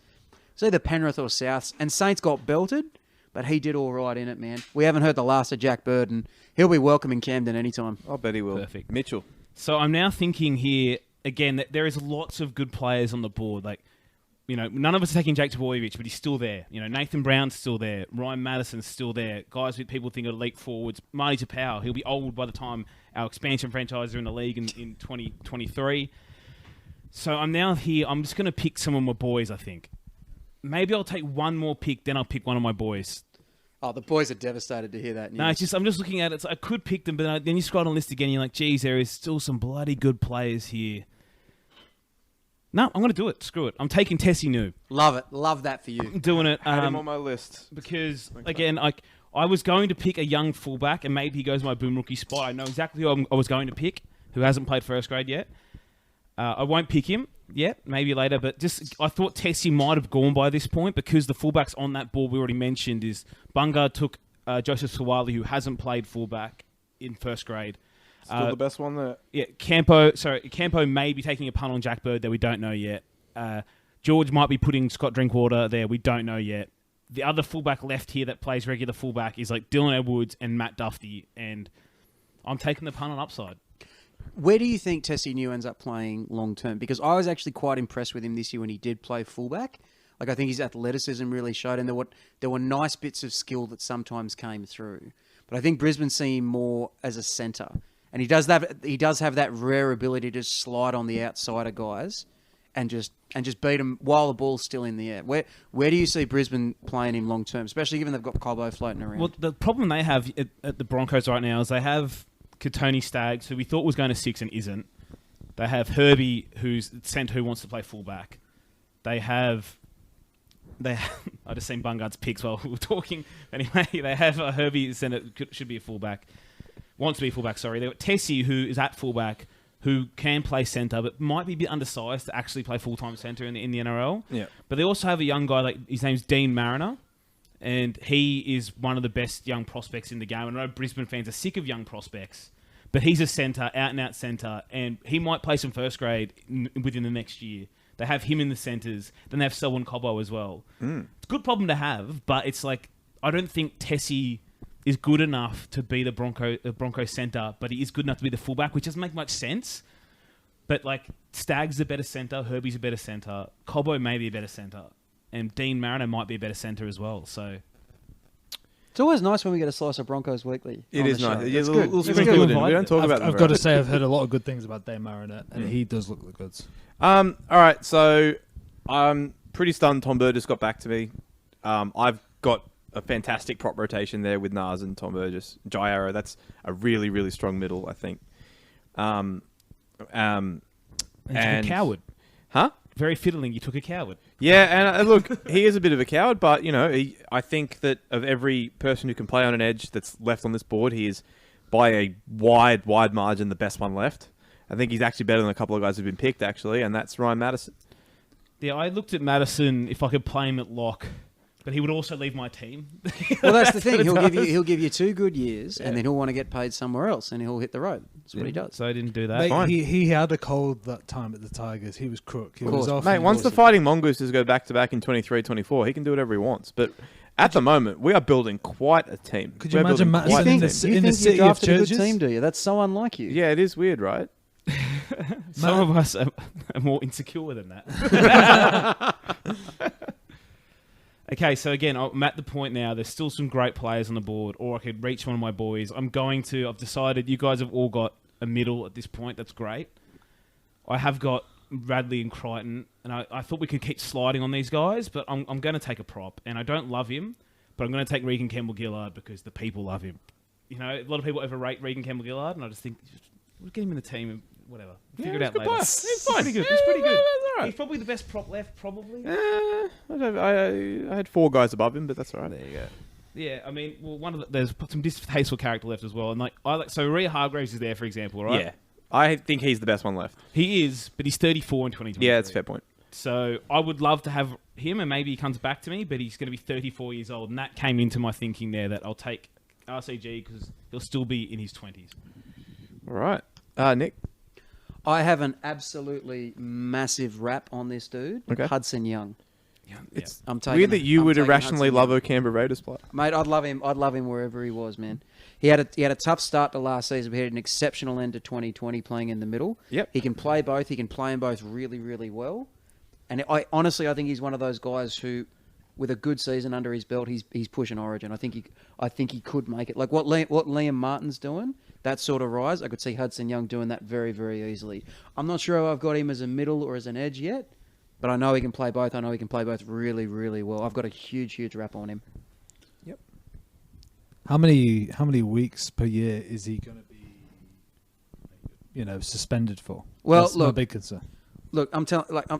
say, the Penrith or Souths. And Saints got belted, but he did all right in it, man. We haven't heard the last of Jack Bird, and he'll be welcome in Camden anytime. I'll bet he will. Perfect. Mitchell. So I'm now thinking here, again, that there is lots of good players on the board. Like, none of us are taking Jake Trbojevic, but he's still there. Nathan Brown's still there. Ryan Madison's still there. Guys who people think are elite forwards. Marty Tapau, he'll be old by the time our expansion franchises are in the league in 2023. So I'm now here. I'm just going to pick some of my boys, I think. Maybe I'll take one more pick, then I'll pick one of my boys. Oh, the boys are devastated to hear that news. No, it's just I'm just looking at it. So I could pick them, but then you scroll on the list again. You're like, geez, there is still some bloody good players here. No, I'm going to do it. Screw it. I'm taking Tessie New. Love it. Love that for you. I'm doing it Had him on my list. because, again, I was going to pick a young fullback, and maybe he goes my boom rookie spot. I know exactly who I was going to pick, who hasn't played first grade yet. I won't pick him yet, maybe later, but just I thought Tessie might have gone by this point because the fullbacks on that board we already mentioned is Bungard took Joseph Suwali, who hasn't played fullback in first grade. Still the best one there. Yeah, Campo may be taking a punt on Jack Bird there. We don't know yet. George might be putting Scott Drinkwater there. We don't know yet. The other fullback left here that plays regular fullback is like Dylan Edwards and Matt Duffy, and I'm taking the punt on upside. Where do you think Tessie New ends up playing long term? Because I was actually quite impressed with him this year when he did play fullback. Like I think his athleticism really showed, and there were nice bits of skill that sometimes came through. But I think Brisbane see him more as a centre, and he does have that rare ability to just slide on the outside of guys and just beat them while the ball's still in the air. Where do you see Brisbane playing him long term, especially given they've got Cobbo floating around? Well, the problem they have at the Broncos right now is they have Tony Staggs, who we thought was going to 6 and isn't. They have Herbie, who's centre who wants to play fullback. I just seen Bungard's picks while we were talking. Anyway, they have Herbie centre should be a fullback. Wants to be a fullback, sorry. They've got Tessie, who is at fullback, who can play centre, but might be a bit undersized to actually play full-time centre in the NRL. Yeah. But they also have a young guy, his name's Dean Mariner, and he is one of the best young prospects in the game. And I know Brisbane fans are sick of young prospects, but he's a centre, out-and-out centre, and he might play some first grade within the next year. They have him in the centres. Then they have Selwyn Cobbo as well. It's a good problem to have, but it's like, I don't think Tessie is good enough to be the Bronco centre, but he is good enough to be the fullback, which doesn't make much sense. But like, Staggs a better centre, Herbie's a better centre, Cobbo may be a better centre, and Dean Mariner might be a better centre as well. So It's always nice when we get a slice of Broncos weekly. It on is the nice. show. Yeah, It's little good. sprinkle it in. We don't talk about them I've very got to much. say, I've heard a lot of good things about Dave Marinette, and he does look the goods. All right, so I'm pretty stunned Tom Burgess got back to me. I've got a fantastic prop rotation there with Nas and Tom Burgess. Jai Arrow, that's a really, really strong middle, I think. and a coward. Huh? Very fiddling, you took a coward. Yeah, and look, he is a bit of a coward, but, you know, I think that of every person who can play on an edge that's left on this board, he is, by a wide margin, the best one left. I think he's actually better than a couple of guys who've been picked, actually, and that's Ryan Madison. Yeah, I looked at Madison if I could play him at lock, but he would also leave my team. Well, that's the thing. He'll give you 2 good years, and then he'll want to get paid somewhere else, and he'll hit the road. That's what he does. So I didn't do that. Mate, fine. he had a cold that time at the Tigers. He was crook. He was off. Mate, once the Fighting Mongooses go back-to-back in 23-24, he can do whatever he wants. But at the moment, we are building quite a team. Could you We're imagine building Madison quite a in team. the You in the think you city of drafted a good churches? team, do you? That's so unlike you. Yeah, it is weird, right? Some of us are more insecure than that. Okay, so again, I'm at the point now, there's still some great players on the board, or I could reach one of my boys. I've decided you guys have all got a middle at this point. That's great. I have got Radley and Crichton, and I thought we could keep sliding on these guys, but I'm going to take a prop, and I don't love him, but I'm going to take Regan Campbell-Gillard because the people love him. You know, a lot of people overrate Regan Campbell-Gillard, and I just think, we'll get him in the team and whatever. Figure it out later. He's fine. He's pretty good. All right. He's probably the best prop left, probably. I had 4 guys above him, but that's all right. There you go. Yeah, I mean, well, there's some distasteful character left as well, and so Rhea Hargraves is there, for example, right? Yeah. I think he's the best one left. He is, but he's 34 in 2023. Yeah, that's a fair point. So I would love to have him, and maybe he comes back to me, but he's going to be 34 years old, and that came into my thinking there that I'll take RCG because he'll still be in his 20s. All right. Nick? I have an absolutely massive rap on this dude, Okay. Hudson Young. It's I'm taking weird that you I'm would taking irrationally Hudson love Young. a Canberra Raiders player. Mate, I'd love him. I'd love him wherever he was, man. He had a tough start to last season, but he had an exceptional end to 2020 playing in the middle. Yep. He can play both. He can play them both really, really well. And I think he's one of those guys who, with a good season under his belt, he's pushing Origin. I think he could make it. Like what Liam Martin's doing, that sort of rise, I could see Hudson Young doing that very, very easily. I'm not sure I've got him as a middle or as an edge yet, but I know he can play both. I know he can play both really, really well. I've got a huge rap on him. Yep. How many weeks per year is he going to be, suspended for? Well, That's my look, big concern. Look,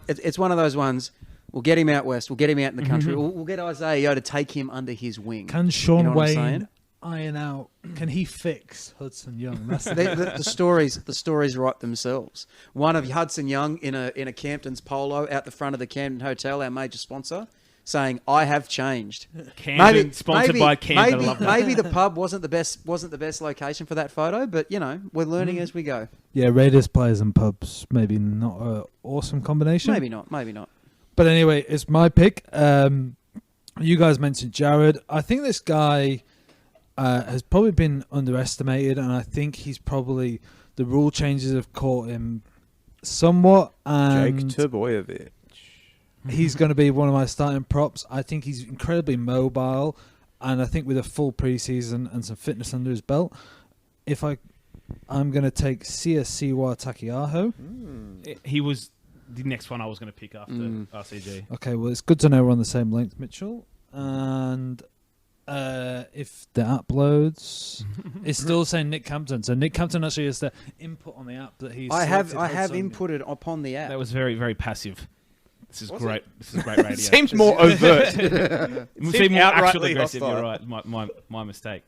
it's one of those ones. We'll get him out west. We'll get him out in the country. We'll get Isaiah Yeo to take him under his wing. Can Sean know what I'm Wayne saying? iron out? Can he fix Hudson Young? That's The stories write themselves. One of Hudson Young in a Campton's polo out the front of the Campton Hotel, our major sponsor, saying, "I have changed." Campton, sponsored by Campton. I love that. Maybe the pub wasn't the best location for that photo, but we're learning as we go. Yeah, Raiders players and pubs, maybe not an awesome combination. Maybe not. But anyway, it's my pick. You guys mentioned Jared. I think this guy has probably been underestimated, and I think he's probably the rule changes have caught him somewhat. And Jake Trbojevic. he's going to be one of my starting props. I think he's incredibly mobile, and I think with a full preseason and some fitness under his belt, I'm going to take Sia Siwa Takiaho. He was the next one I was going to pick after RCG. Okay, well, it's good to know we're on the same length, Mitchell. And If the app loads, it's still saying Nick Campton. So Nick Campton actually is the input on the app that he's. I have Hudson. inputted upon the app. That was very, very passive. This is great. This is great radio. Seems more overt. Seemed more actually outrightly aggressive. hostile. You're right. My mistake.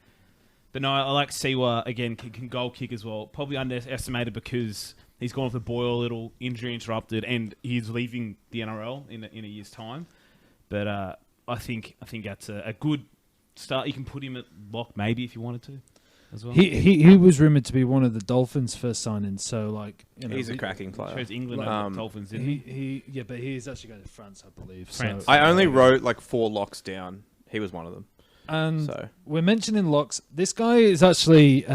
But no, I like Siwa again. Can goal kick as well. Probably underestimated because he's gone off the boil a little, injury interrupted, and he's leaving the NRL in a year's time. But I think that's a good start. You can put him at lock maybe if you wanted to, as well. He was rumored to be one of the Dolphins' first signings. So like, you know, He's a cracking player. Chose England over the Dolphins, didn't he? But he's actually going to France, I believe. France. So. I only wrote like 4 locks down. He was one of them. And So we're mentioning locks. This guy is actually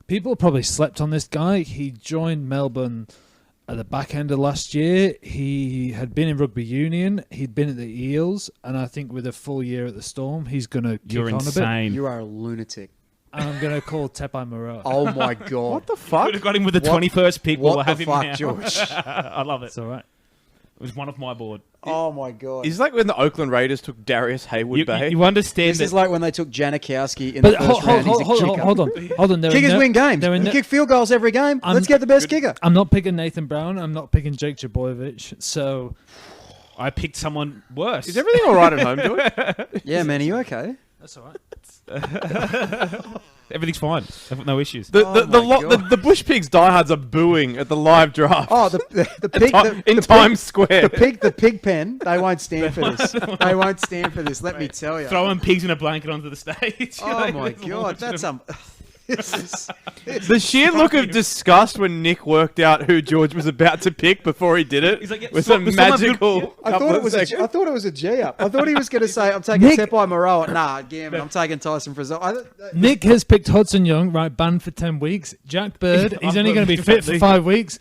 people probably slept on this guy. He joined Melbourne at the back end of last year. He had been in rugby union. He'd been at the Eels, and I think with a full year at the Storm, he's going to kick You're on insane. You are a lunatic. a bit. And I'm going to call Tepai Moreau. Oh my god! what the fuck? Could have got him with the What- 21st pick. what We'll have the him fuck, now. George? I love it. It's all right. It was one of my board. Oh my god! Is like when the Oakland Raiders took Darius Hayward Bay. You understand This that is like when they took Janikowski in But the first round. He's a kicker. hold on. There are Kickers no- win games. there are You no- kick field goals every game. I'm- Let's get the best kicker. I'm not picking Nathan Brown. I'm not picking Jake Jaboyevich. So I picked someone worse. Is everything all right at home, George? Yeah, man, are you okay? that's all right. Everything's fine. I've got no issues. The Oh my God. the Bush Pigs diehards are booing at the live draft. Oh, the pig in Times Square. the pig pen. They won't stand for this. They won't stand for this. Let me tell you. Throwing pigs in a blanket onto the stage. Oh my god, that's this is The sheer look of disgust when Nick worked out who George was about to pick before he did it He's like, yeah, was swap- a swap up magical. good- I thought it was a G up. I thought he was going to say, "I'm taking Nick- Tepai Moreau." Nah, gammon. I'm taking Tyson Frizzell. Nick has picked Hudson Young, right, banned for 10 weeks. Jack Bird, he's only going to be fit for 5 weeks.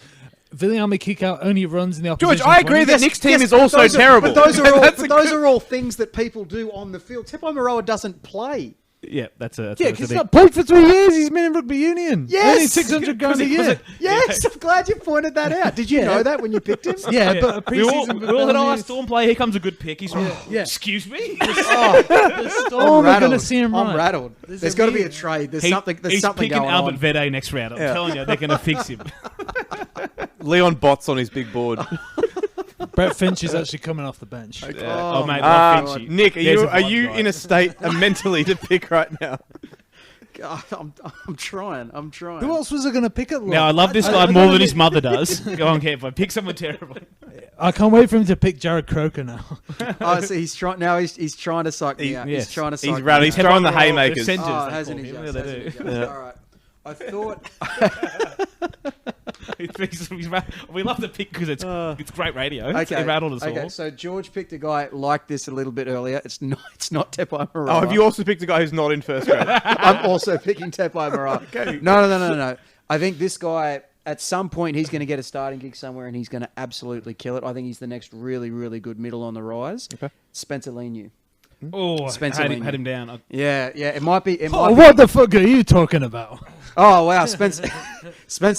Viliami Kikau only runs in the opposition. George, I agree 20. that Nick's team is also terrible. But those are all. That's But a those good- are all things that people do on the field. Tepai Moreau doesn't play. Yeah, that's a. Yeah, because he's not played for 3 years. He's been in rugby union. Yes! Earning 600 grand a year. Yes, I'm glad you pointed that out. Did you know that when you picked him? Yeah, but a We all preseason. had our Storm play. Here comes a good pick. He's yeah. Excuse me. Oh, we're going to see him I'm right. rattled. There's got to be a trade. There's something. There's he's something picking going Albert on. Vede next round. I'm telling you, they're going to fix him. Leon Botts on his big board. Brett Finch is actually coming off the bench. Oh, mate, Uh, love Finchy. Nick, are There's you a are vibe you guy. in a state mentally to pick right now? God, I'm trying. I'm trying. Who else was I going to pick at lock? Now I love this guy more than his mother does. Go on, Kev. Pick someone terrible. I can't wait for him to pick Jared Croker now. Oh, so he's trying now. He's trying to psych me out. yes. He's trying to psych He's me rattled. out. He's throwing the haymakers. Centers, Oh, they hasn't call he him. just? Yeah, Hasn't he they do. just? All right. I thought. We love the pick because it's great radio. Okay. It rattled us Okay. all. So George picked a guy like this a little bit earlier. It's not. It's not Tepai Moreau. Oh, have you also picked a guy who's not in first grade? I'm also picking Tepai Moreau. Okay. No. I think this guy, at some point, he's going to get a starting gig somewhere and he's going to absolutely kill it. I think he's the next really, really good middle on the rise. Okay. Spencer Leniu. Oh, Spencer had Leniu. him down. Yeah. It might be. Oh, what the fuck are you talking about? Oh, wow. Spencer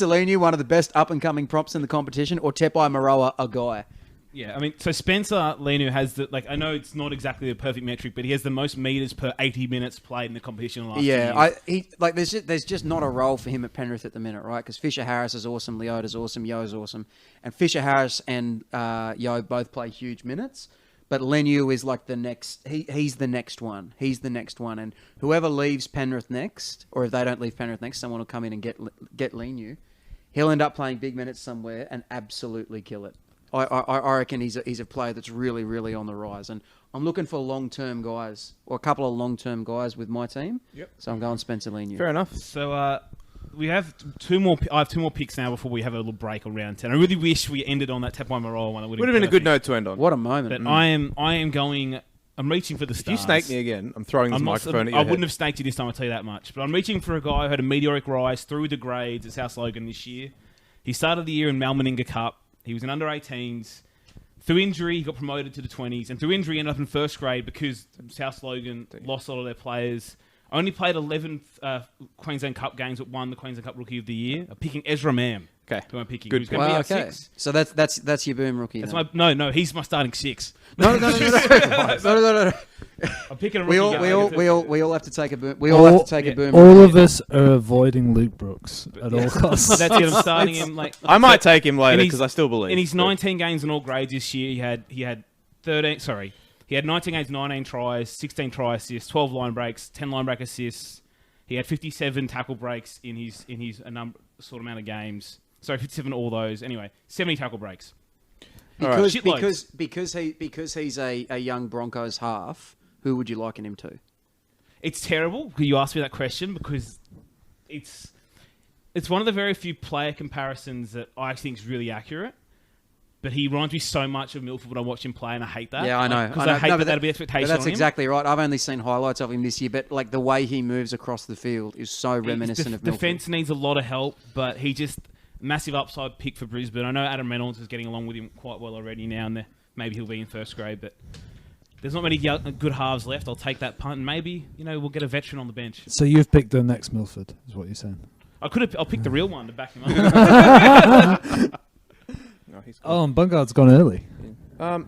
Leniu, one of the best up-and-coming props in the competition, or Tepai Moreau, a guy. Yeah, I mean, so Spencer Leniu has the, like, I know it's not exactly a perfect metric, but he has the most meters per 80 minutes played in the competition in the last 2 years. There's just not a role for him at Penrith at the minute, right? Because Fisher Harris is awesome, Leota's awesome, Yo's awesome, and Fisher Harris and Yo both play huge minutes. But Leniu is like the next. He's the next one. He's the next one, and whoever leaves Penrith next, or if they don't leave Penrith next, someone will come in and get Leniu. He'll end up playing big minutes somewhere and absolutely kill it. I reckon he's a player that's really, really on the rise, and I'm looking for long-term guys or a couple of long-term guys with my team. Yep. So I'm going Spencer Leniu. Fair enough. So we have two more. I have two more picks now before we have a little break on round 10. I really wish we ended on that Tepai Moreau one. It Would have been a good note to end on. What a moment! But I am going. I'm reaching for the If stars. you snake me again, I'm throwing this microphone at your I head. wouldn't have snaked you this time, I'll tell you that much. But I'm reaching for a guy who had a meteoric rise through the grades at South Logan this year. He started the year in Malmaninga Cup. He was an under-18s. Through injury, he got promoted to the 20s. And through injury, he ended up in first grade because South Logan lost a lot of their players. Only played 11 Queensland Cup games, but won the Queensland Cup Rookie of the Year. I'm picking Ezra Mam. Okay. Who I'm picking. Good Who's going to be Wow, our okay. 6. So that's your boom rookie. That's then. my, no, he's my starting 6. No. I I'm picking a We all, rookie we guy. all, we all have to take a boom. We all have to take a boom. All of us are avoiding Luke Brooks at all costs. That's it. I'm starting him like I might take him later in his- because I still believe. in his but- 19 games in all grades this year. He had 13. Sorry, he had 19 games, 19 tries, 16 try assists, 12 line breaks, 10 line break assists. He had 57 tackle breaks in his amount of games. Sorry, 57 all those. Anyway, 70 tackle breaks. Because Shitloads. because he's a young Broncos half. Who would you liken him to? It's terrible. You asked me that question because it's one of the very few player comparisons that I think is really accurate. But he reminds me so much of Milford when I watch him play, and I hate that. Yeah, I know. Because I hate No, that but that'll be expectation But that's on him. exactly right. I've only seen highlights of him this year, but like the way he moves across the field is so reminiscent of Milford. Defense needs a lot of help, but he just massive upside pick for Brisbane. I know Adam Reynolds is getting along with him quite well already now, and maybe he'll be in first grade, but there's not many good halves left. I'll take that punt, and maybe we'll get a veteran on the bench. So you've picked the next Milford, is what you're saying? I'll pick the real one to back him up. No, he's Oh, and Bungard's gone early.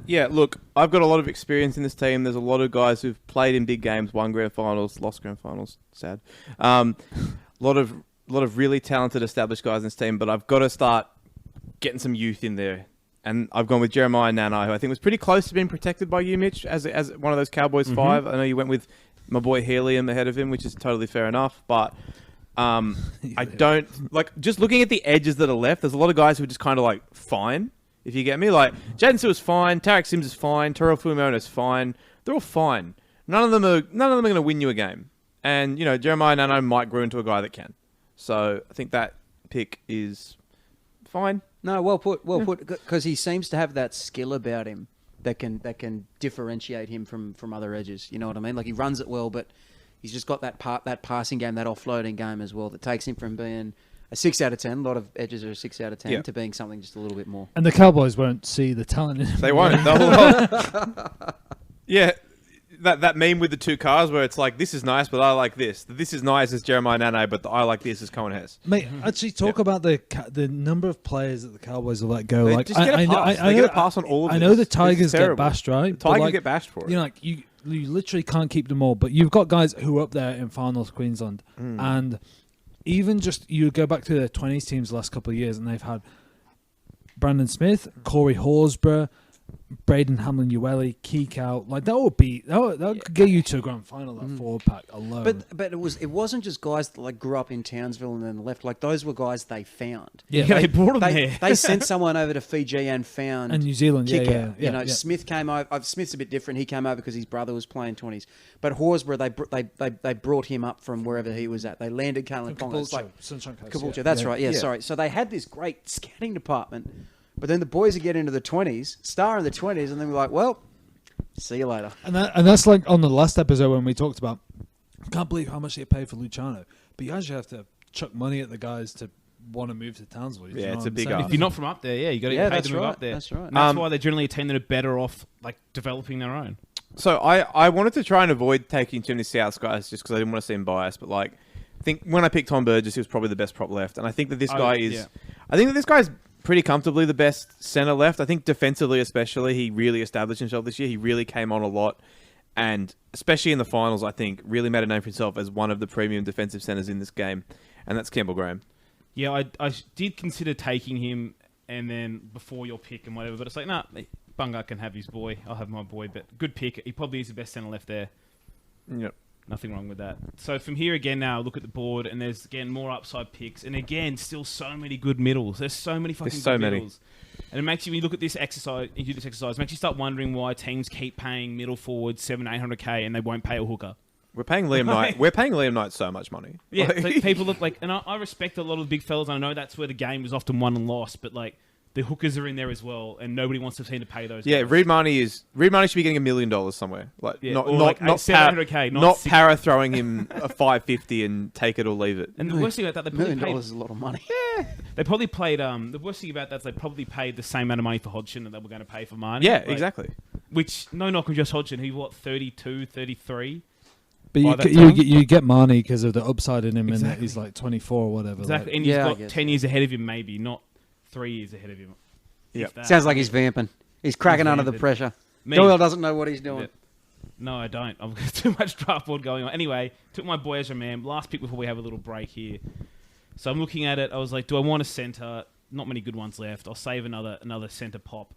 Yeah, look, I've got a lot of experience in this team. There's a lot of guys who've played in big games, won grand finals, lost grand finals. Sad. A lot of really talented, established guys in this team, but I've got to start getting some youth in there. And I've gone with Jeremiah Nano, who I think was pretty close to being protected by you, Mitch, as one of those Cowboys 5. I know you went with my boy Helium ahead of him, which is totally fair enough, but I don't like just looking at the edges that are left. There's a lot of guys who are just kind of like fine, if you get me. Like Jaden Sewer's fine, Tarek Sims is fine, Terrell Fuimona's fine. They're all fine. None of them are going to win you a game. And Jeremiah Nano might grow into a guy that can. So I think that pick is fine. No, well put, because he seems to have that skill about him that can differentiate him from other edges. You know what I mean? Like he runs it well, but he's just got that passing game, that offloading game as well that takes him from being a 6 out of 10. A lot of edges are a 6 out of 10 to being something just a little bit more. And the Cowboys won't see the talent in him. They won't. Yeah. That meme with the two cars where it's like, this is nice, but I like this. This is nice as Jeremiah Nano, but the I like this is Cohen Hess. Mate, actually talk about the number of players that the Cowboys will let go. They Like just get a pass. They get a pass on all of I this. know the It's Tigers get terrible. bashed, right? The Tigers But, get bashed for it. Like you literally can't keep them all. But you've got guys who are up there in finals Queensland, and even just you go back to their 20s teams the last couple of years, and they've had Brandon Smith, Corey Horsburgh, Braden Hamlin-Uele, Keek-Out, like that could get you to a grand final. That forward pack alone. But it wasn't just guys that like grew up in Townsville and then left. Like those were guys they found. yeah, They brought him there. They sent someone over to Fiji and found and New Zealand, kick yeah, out. Smith came over. Smith's a bit different. He came over because his brother was playing 20s. But Horsburgh, they brought him up from wherever he was at. They landed Kalen Ponga. It's like Sunshine Coast. Caboolture. That's right. Yeah, sorry. So they had this great scouting department. But then the boys would get into the 20s, star in the 20s, and then we're like, well, see you later. And that's like on the last episode when we talked about, I can't believe how much they pay for Luciano. But you actually have to chuck money at the guys to want to move to Townsville. Yeah, it's a big If you're not from up there, you got to get paid to move up there. That's right. And that's why they're generally a team that are better off like developing their own. So I wanted to try and avoid taking too many Souths guys just because I didn't want to seem biased. But like, I think when I picked Tom Burgess, he was probably the best prop left, and I think that this guy is. Yeah. I think that this guy's pretty comfortably the best centre left. I think defensively, especially, he really established himself this year. He really came on a lot, and especially in the finals, I think really made a name for himself as one of the premium defensive centres in this game, and that's Campbell Graham. Yeah, I did consider taking him, and then before your pick and whatever, but it's like, nah, Bunga can have his boy. I'll have my boy, but good pick. He probably is the best centre left there. Yep. Nothing wrong with that. So from here again now, look at the board, and there's again more upside picks, and again still so many good middles. There's so many fucking good middles, and it makes you when you look at this exercise, you do this exercise, it makes you start wondering why teams keep paying middle forwards $700-800K and they won't pay a hooker. We're paying Liam Knight. We're paying Liam Knight so much money. Yeah, like, people look like, and I respect a lot of the big fellas. And I know that's where the game is often won and lost, but like the hookers are in there as well, and nobody wants to seem to pay those. Yeah, guys. Reed Marnie should be getting $1 million somewhere. Like Yeah, not or not like not $700K, not not six- para throwing him a $550 and take it or leave it. And the worst thing about that, $1 million is a lot of money. they probably paid. The worst thing about that is they probably paid the same amount of money for Hodgson that they were going to pay for Marnie. Yeah, Like, exactly. Which no knock on just Hodgson. He 32, 33. But by that you time. you get Marnie because of the upside in him, and that Exactly. he's like 24 or whatever. Exactly, Like, and he's Yeah, I got guess, 10 years ahead of him, maybe not 3 years ahead of him. Yeah. If that. Sounds like he's vamping. He's cracking He's under the vamping. pressure. Me. Doyle doesn't know what he's doing. Yeah. No, I don't. I've got too much draft board going on. Anyway, took my boy Ezra Mam. Last pick before we have a little break here. So I'm looking at it. I was like, do I want a centre? Not many good ones left. I'll save another centre pop.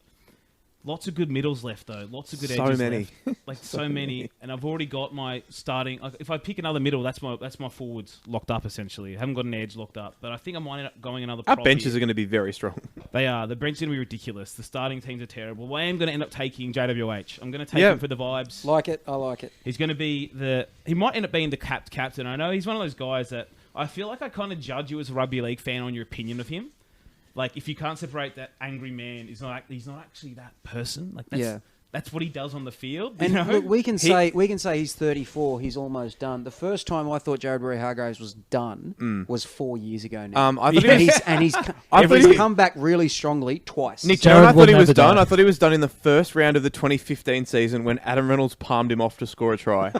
Lots of good middles left, though. Lots of good edges many. left. Like, so many. And I've already got my starting... Like, if I pick another middle, that's my forwards locked up, essentially. I haven't got an edge locked up. But I think I might end up going another Our prop benches here. are going to be very strong. They are. The bench is going to be ridiculous. The starting teams are terrible. Well, I am going to end up taking JWH. I'm going to take him for the vibes. Like it. I like it. He's going to be the... He might end up being the captain. I know he's one of those guys that... I feel like I kind of judge you as a rugby league fan on your opinion of him. Like, if you can't separate that angry man, he's not actually that person. Like, that's what he does on the field. And you know? look, we can say he's 34. He's almost done. The first time I thought Jared Hargraves was done was 4 years ago now. I thought he's come back really strongly twice. Nick, Jared I will thought he was never done. die. I thought he was done in the first round of the 2015 season when Adam Reynolds palmed him off to score a try.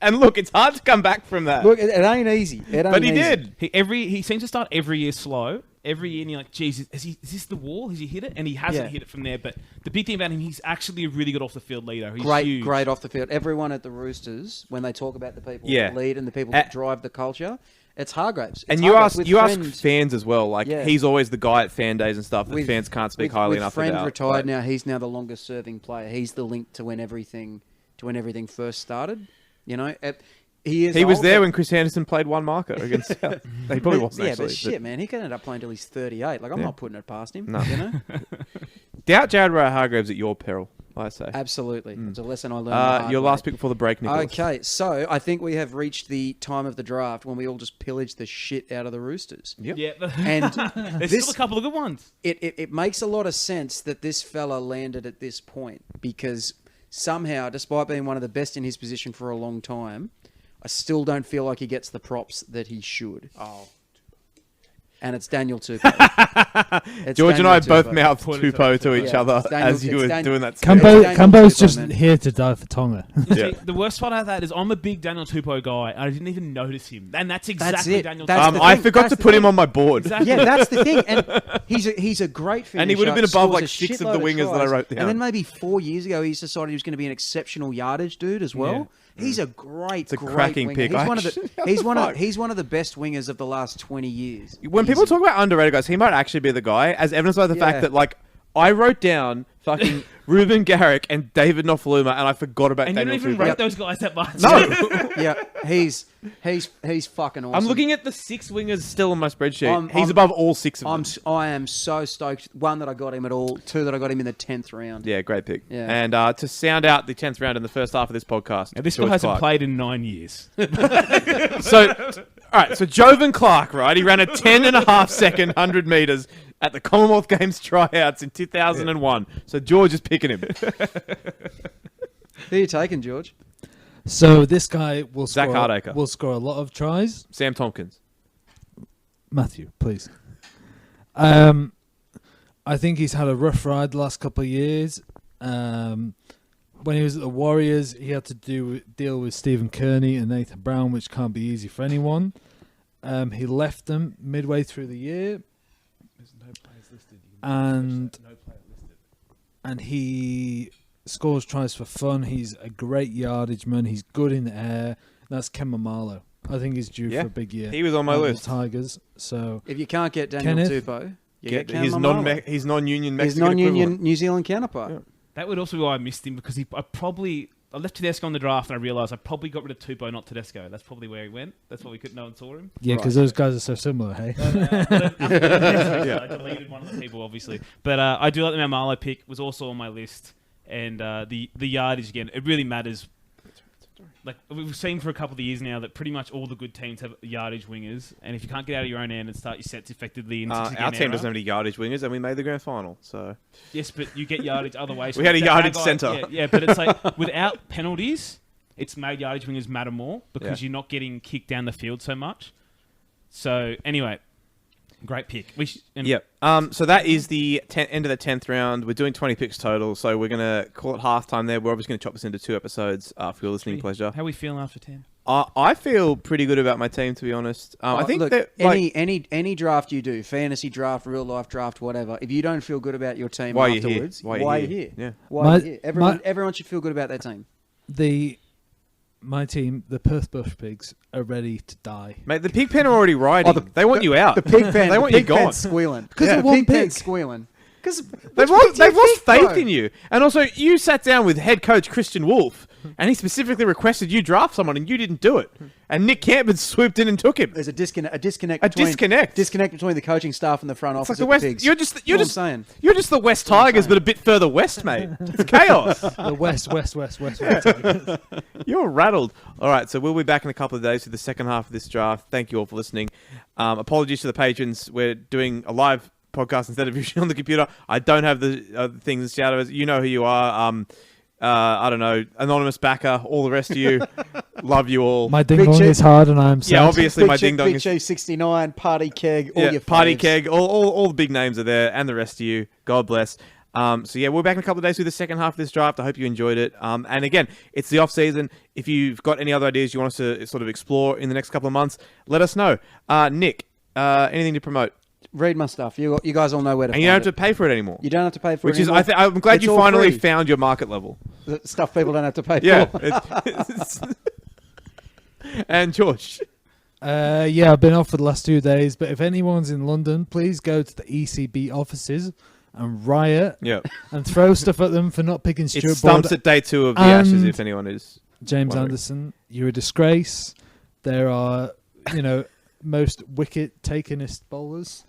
and look, it's hard to come back from that. Look, it ain't easy. But he did. He seems to start every year slow. Every year, and you're like, geez, is this the wall? Has he hit it? And he hasn't hit it from there. But the big thing about him, he's actually a really good off-the-field leader. He's huge. Great off the field. Everyone at the Roosters, when they talk about the people that lead and the people that drive the culture, it's Hargraves. And you ask fans as well. Like, he's always the guy at fan days and stuff that fans can't speak highly enough about. With Friend retired now, he's now the longest-serving player. He's the link to when everything first started. You know, he was there when Chris Anderson played one marker against South. He probably wasn't actually. But shit, man, he could end up playing till he's 38. Like, I'm not putting it past him. No. You know? Doubt Jared Hargraves at your peril, I say. Absolutely. It's a lesson I learned. The hard your way. last pick before the break, Nicholas. Okay, so I think we have reached the time of the draft when we all just pillage the shit out of the Roosters. Yep. Yeah. And There's still a couple of good ones. It makes a lot of sense that this fella landed at this point because somehow, despite being one of the best in his position for a long time, I still don't feel like he gets the props that he should. Oh. And it's Daniel Tupou. George and I both mouthed Tupou to each other as you were doing that. Cambo's just here to die for Tonga. See, the worst part of that is I'm a big Daniel Tupou guy, and I didn't even notice him. And that's exactly Daniel Tupou. I forgot to put him on my board. Exactly. Yeah, that's the thing. And he's a great finisher. And he would have been above scores like a 6 of shitload the wingers that I wrote down. And then maybe 4 years ago, he's decided he was going to be an exceptional yardage dude as well. Yeah. He's a great, cracking winger. pick. He's one of the best wingers of the last 20 years. When people talk about underrated guys, he might actually be the guy, as evidenced by the fact that, like, I wrote down fucking Ruben Garrick and David Nofaluma, and I forgot about And Daniel you don't even Tupou. rate those guys that much. No. Yeah, he's fucking awesome. I'm looking at the 6 wingers still on my spreadsheet. He's above all 6 of them. I am so stoked. 1, that I got him at all. 2, that I got him in the 10th round. Yeah, great pick. Yeah. And to sound out the 10th round in the first half of this podcast. Now, this guy George hasn't Clarke. played in 9 years. So, all right, so Jovan Clarke, right? He ran a 10.5-second 100 metres at the Commonwealth Games tryouts in 2001. So George is picking him. Who are you taking, George? So this guy will Zach Hardacre. will score a lot of tries. Sam Tompkins. Matthew, please. I think he's had a rough ride the last couple of years. When he was at the Warriors, he had to deal with Stephen Kearney and Nathan Brown, which can't be easy for anyone. He left them midway through the year. There's no players listed. And he scores tries for fun. He's a great yardage man. He's good in the air. That's Ken Mamalo. I think he's due for a big year. He was on my list. The Tigers. So If you can't get Daniel Kenneth? Tupou, you Get get Cam his Mamalo. his non-union His Mexican non-union equivalent. New Zealand counterpart. Yeah. That would also be why I missed him, because I left Tedesco on the draft, and I realised I probably got rid of Tupou, not Tedesco. That's probably where he went. That's why no one saw him. yeah, because those guys are so similar, hey? I deleted one of the people, obviously. But I do like the Mamalo pick. Was also on my list. And the yardage, again, it really matters. Like, we've seen for a couple of years now that pretty much all the good teams have yardage wingers. And if you can't get out of your own end and start your sets effectively... Our team doesn't have any yardage wingers, and we made the grand final. So Yes, but you get yardage other ways. We had a That yardage guy- centre. Yeah, but it's like, without penalties, it's made yardage wingers matter more because Yeah. you're not getting kicked down the field so much. So, anyway, great pick. Yep. So that is the end of the 10th round. We're doing 20 picks total, so we're going to call it halftime there. We're obviously going to chop this into 2 episodes for your listening pleasure. How are we feeling after 10? I feel pretty good about my team, to be honest. I think look, that any draft you do, fantasy draft, real life draft, whatever. If you don't feel good about your team Why are you afterwards, here? why are you here? Yeah. Why are you here? Everyone should feel good about their team. My team, the Perth Bush Pigs, are ready to die. Mate, the pig pen are already riding. They want you out. The pig pen, they want the you pig gone. pen's squealing. Because The of one pig pen's pig. squealing. Because They've lost faith in you. And also, you sat down with head coach Christian Wolf, and he specifically requested you draft someone, and you didn't do it. And Nick Campton swooped in and took him. There's a disconnect. Disconnect between the coaching staff and the front office. It's like the West. Pigs. You're just That's what I'm saying. You're just the West Tigers, but a bit further west, mate. It's chaos. The West. You're rattled. All right, so we'll be back in a couple of days for the second half of this draft. Thank you all for listening. Apologies to the patrons. We're doing a live podcast instead of usually on the computer. I don't have the things shouted as. You know who you are. I don't know, anonymous backer, all the rest of you. Love you all. My ding dong is hard, and I'm sad. Yeah, obviously my ding dong Big is. Chief 69, Party Keg, all your Party faves. Keg, all the big names are there, and the rest of you. God bless. So yeah, we're back in a couple of days with the second half of this draft. I hope you enjoyed it. And again, it's the off season. If you've got any other ideas you want us to sort of explore in the next couple of months, let us know. Nick, anything to promote? Read my stuff. You guys all know where to And find you don't have it. to pay for it anymore. You don't have to pay for Which it is, anymore. I'm glad It's you all finally free. found your market level. The stuff people don't have to pay Yeah. for. And George. Yeah, I've been off for the last 2 days, but if anyone's in London, please go to the ECB offices and riot Yeah. and throw stuff at them for not picking It Stuart stumps Broad. at day 2 of the And Ashes, if anyone is. James wondering. Anderson, you're a disgrace. There are, most wicket takenist bowlers.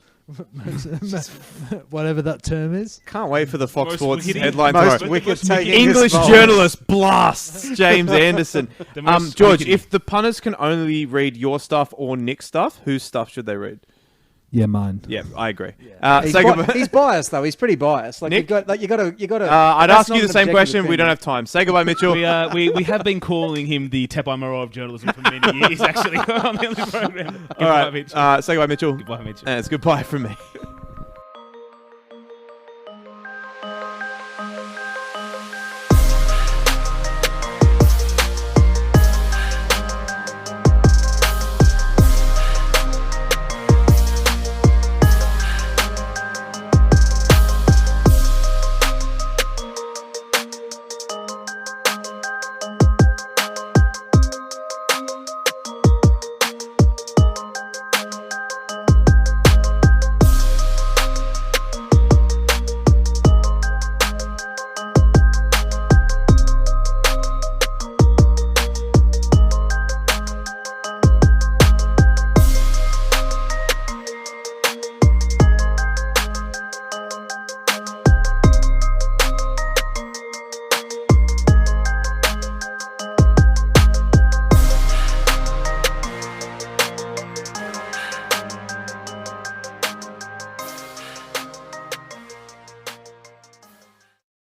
Whatever that term is. Can't wait for the Fox Most Sports wickety- headline most tomorrow. wicket taking English journalist blasts James Anderson. The most George, wickety. if the punters can only read your stuff or Nick's stuff, whose stuff should they read? Yeah, mine. Yeah, I agree. He's, Say goodbye. he's biased though. He's pretty biased. Like Nick? you got to. I'd that's ask you not the an same objective question. We opinion. don't have time. Say goodbye, Mitchell. We have been calling him the Tepai Moreau of journalism for many years, actually, on the program. All right. Say goodbye, Mitchell. Goodbye, Mitchell. And it's goodbye from me.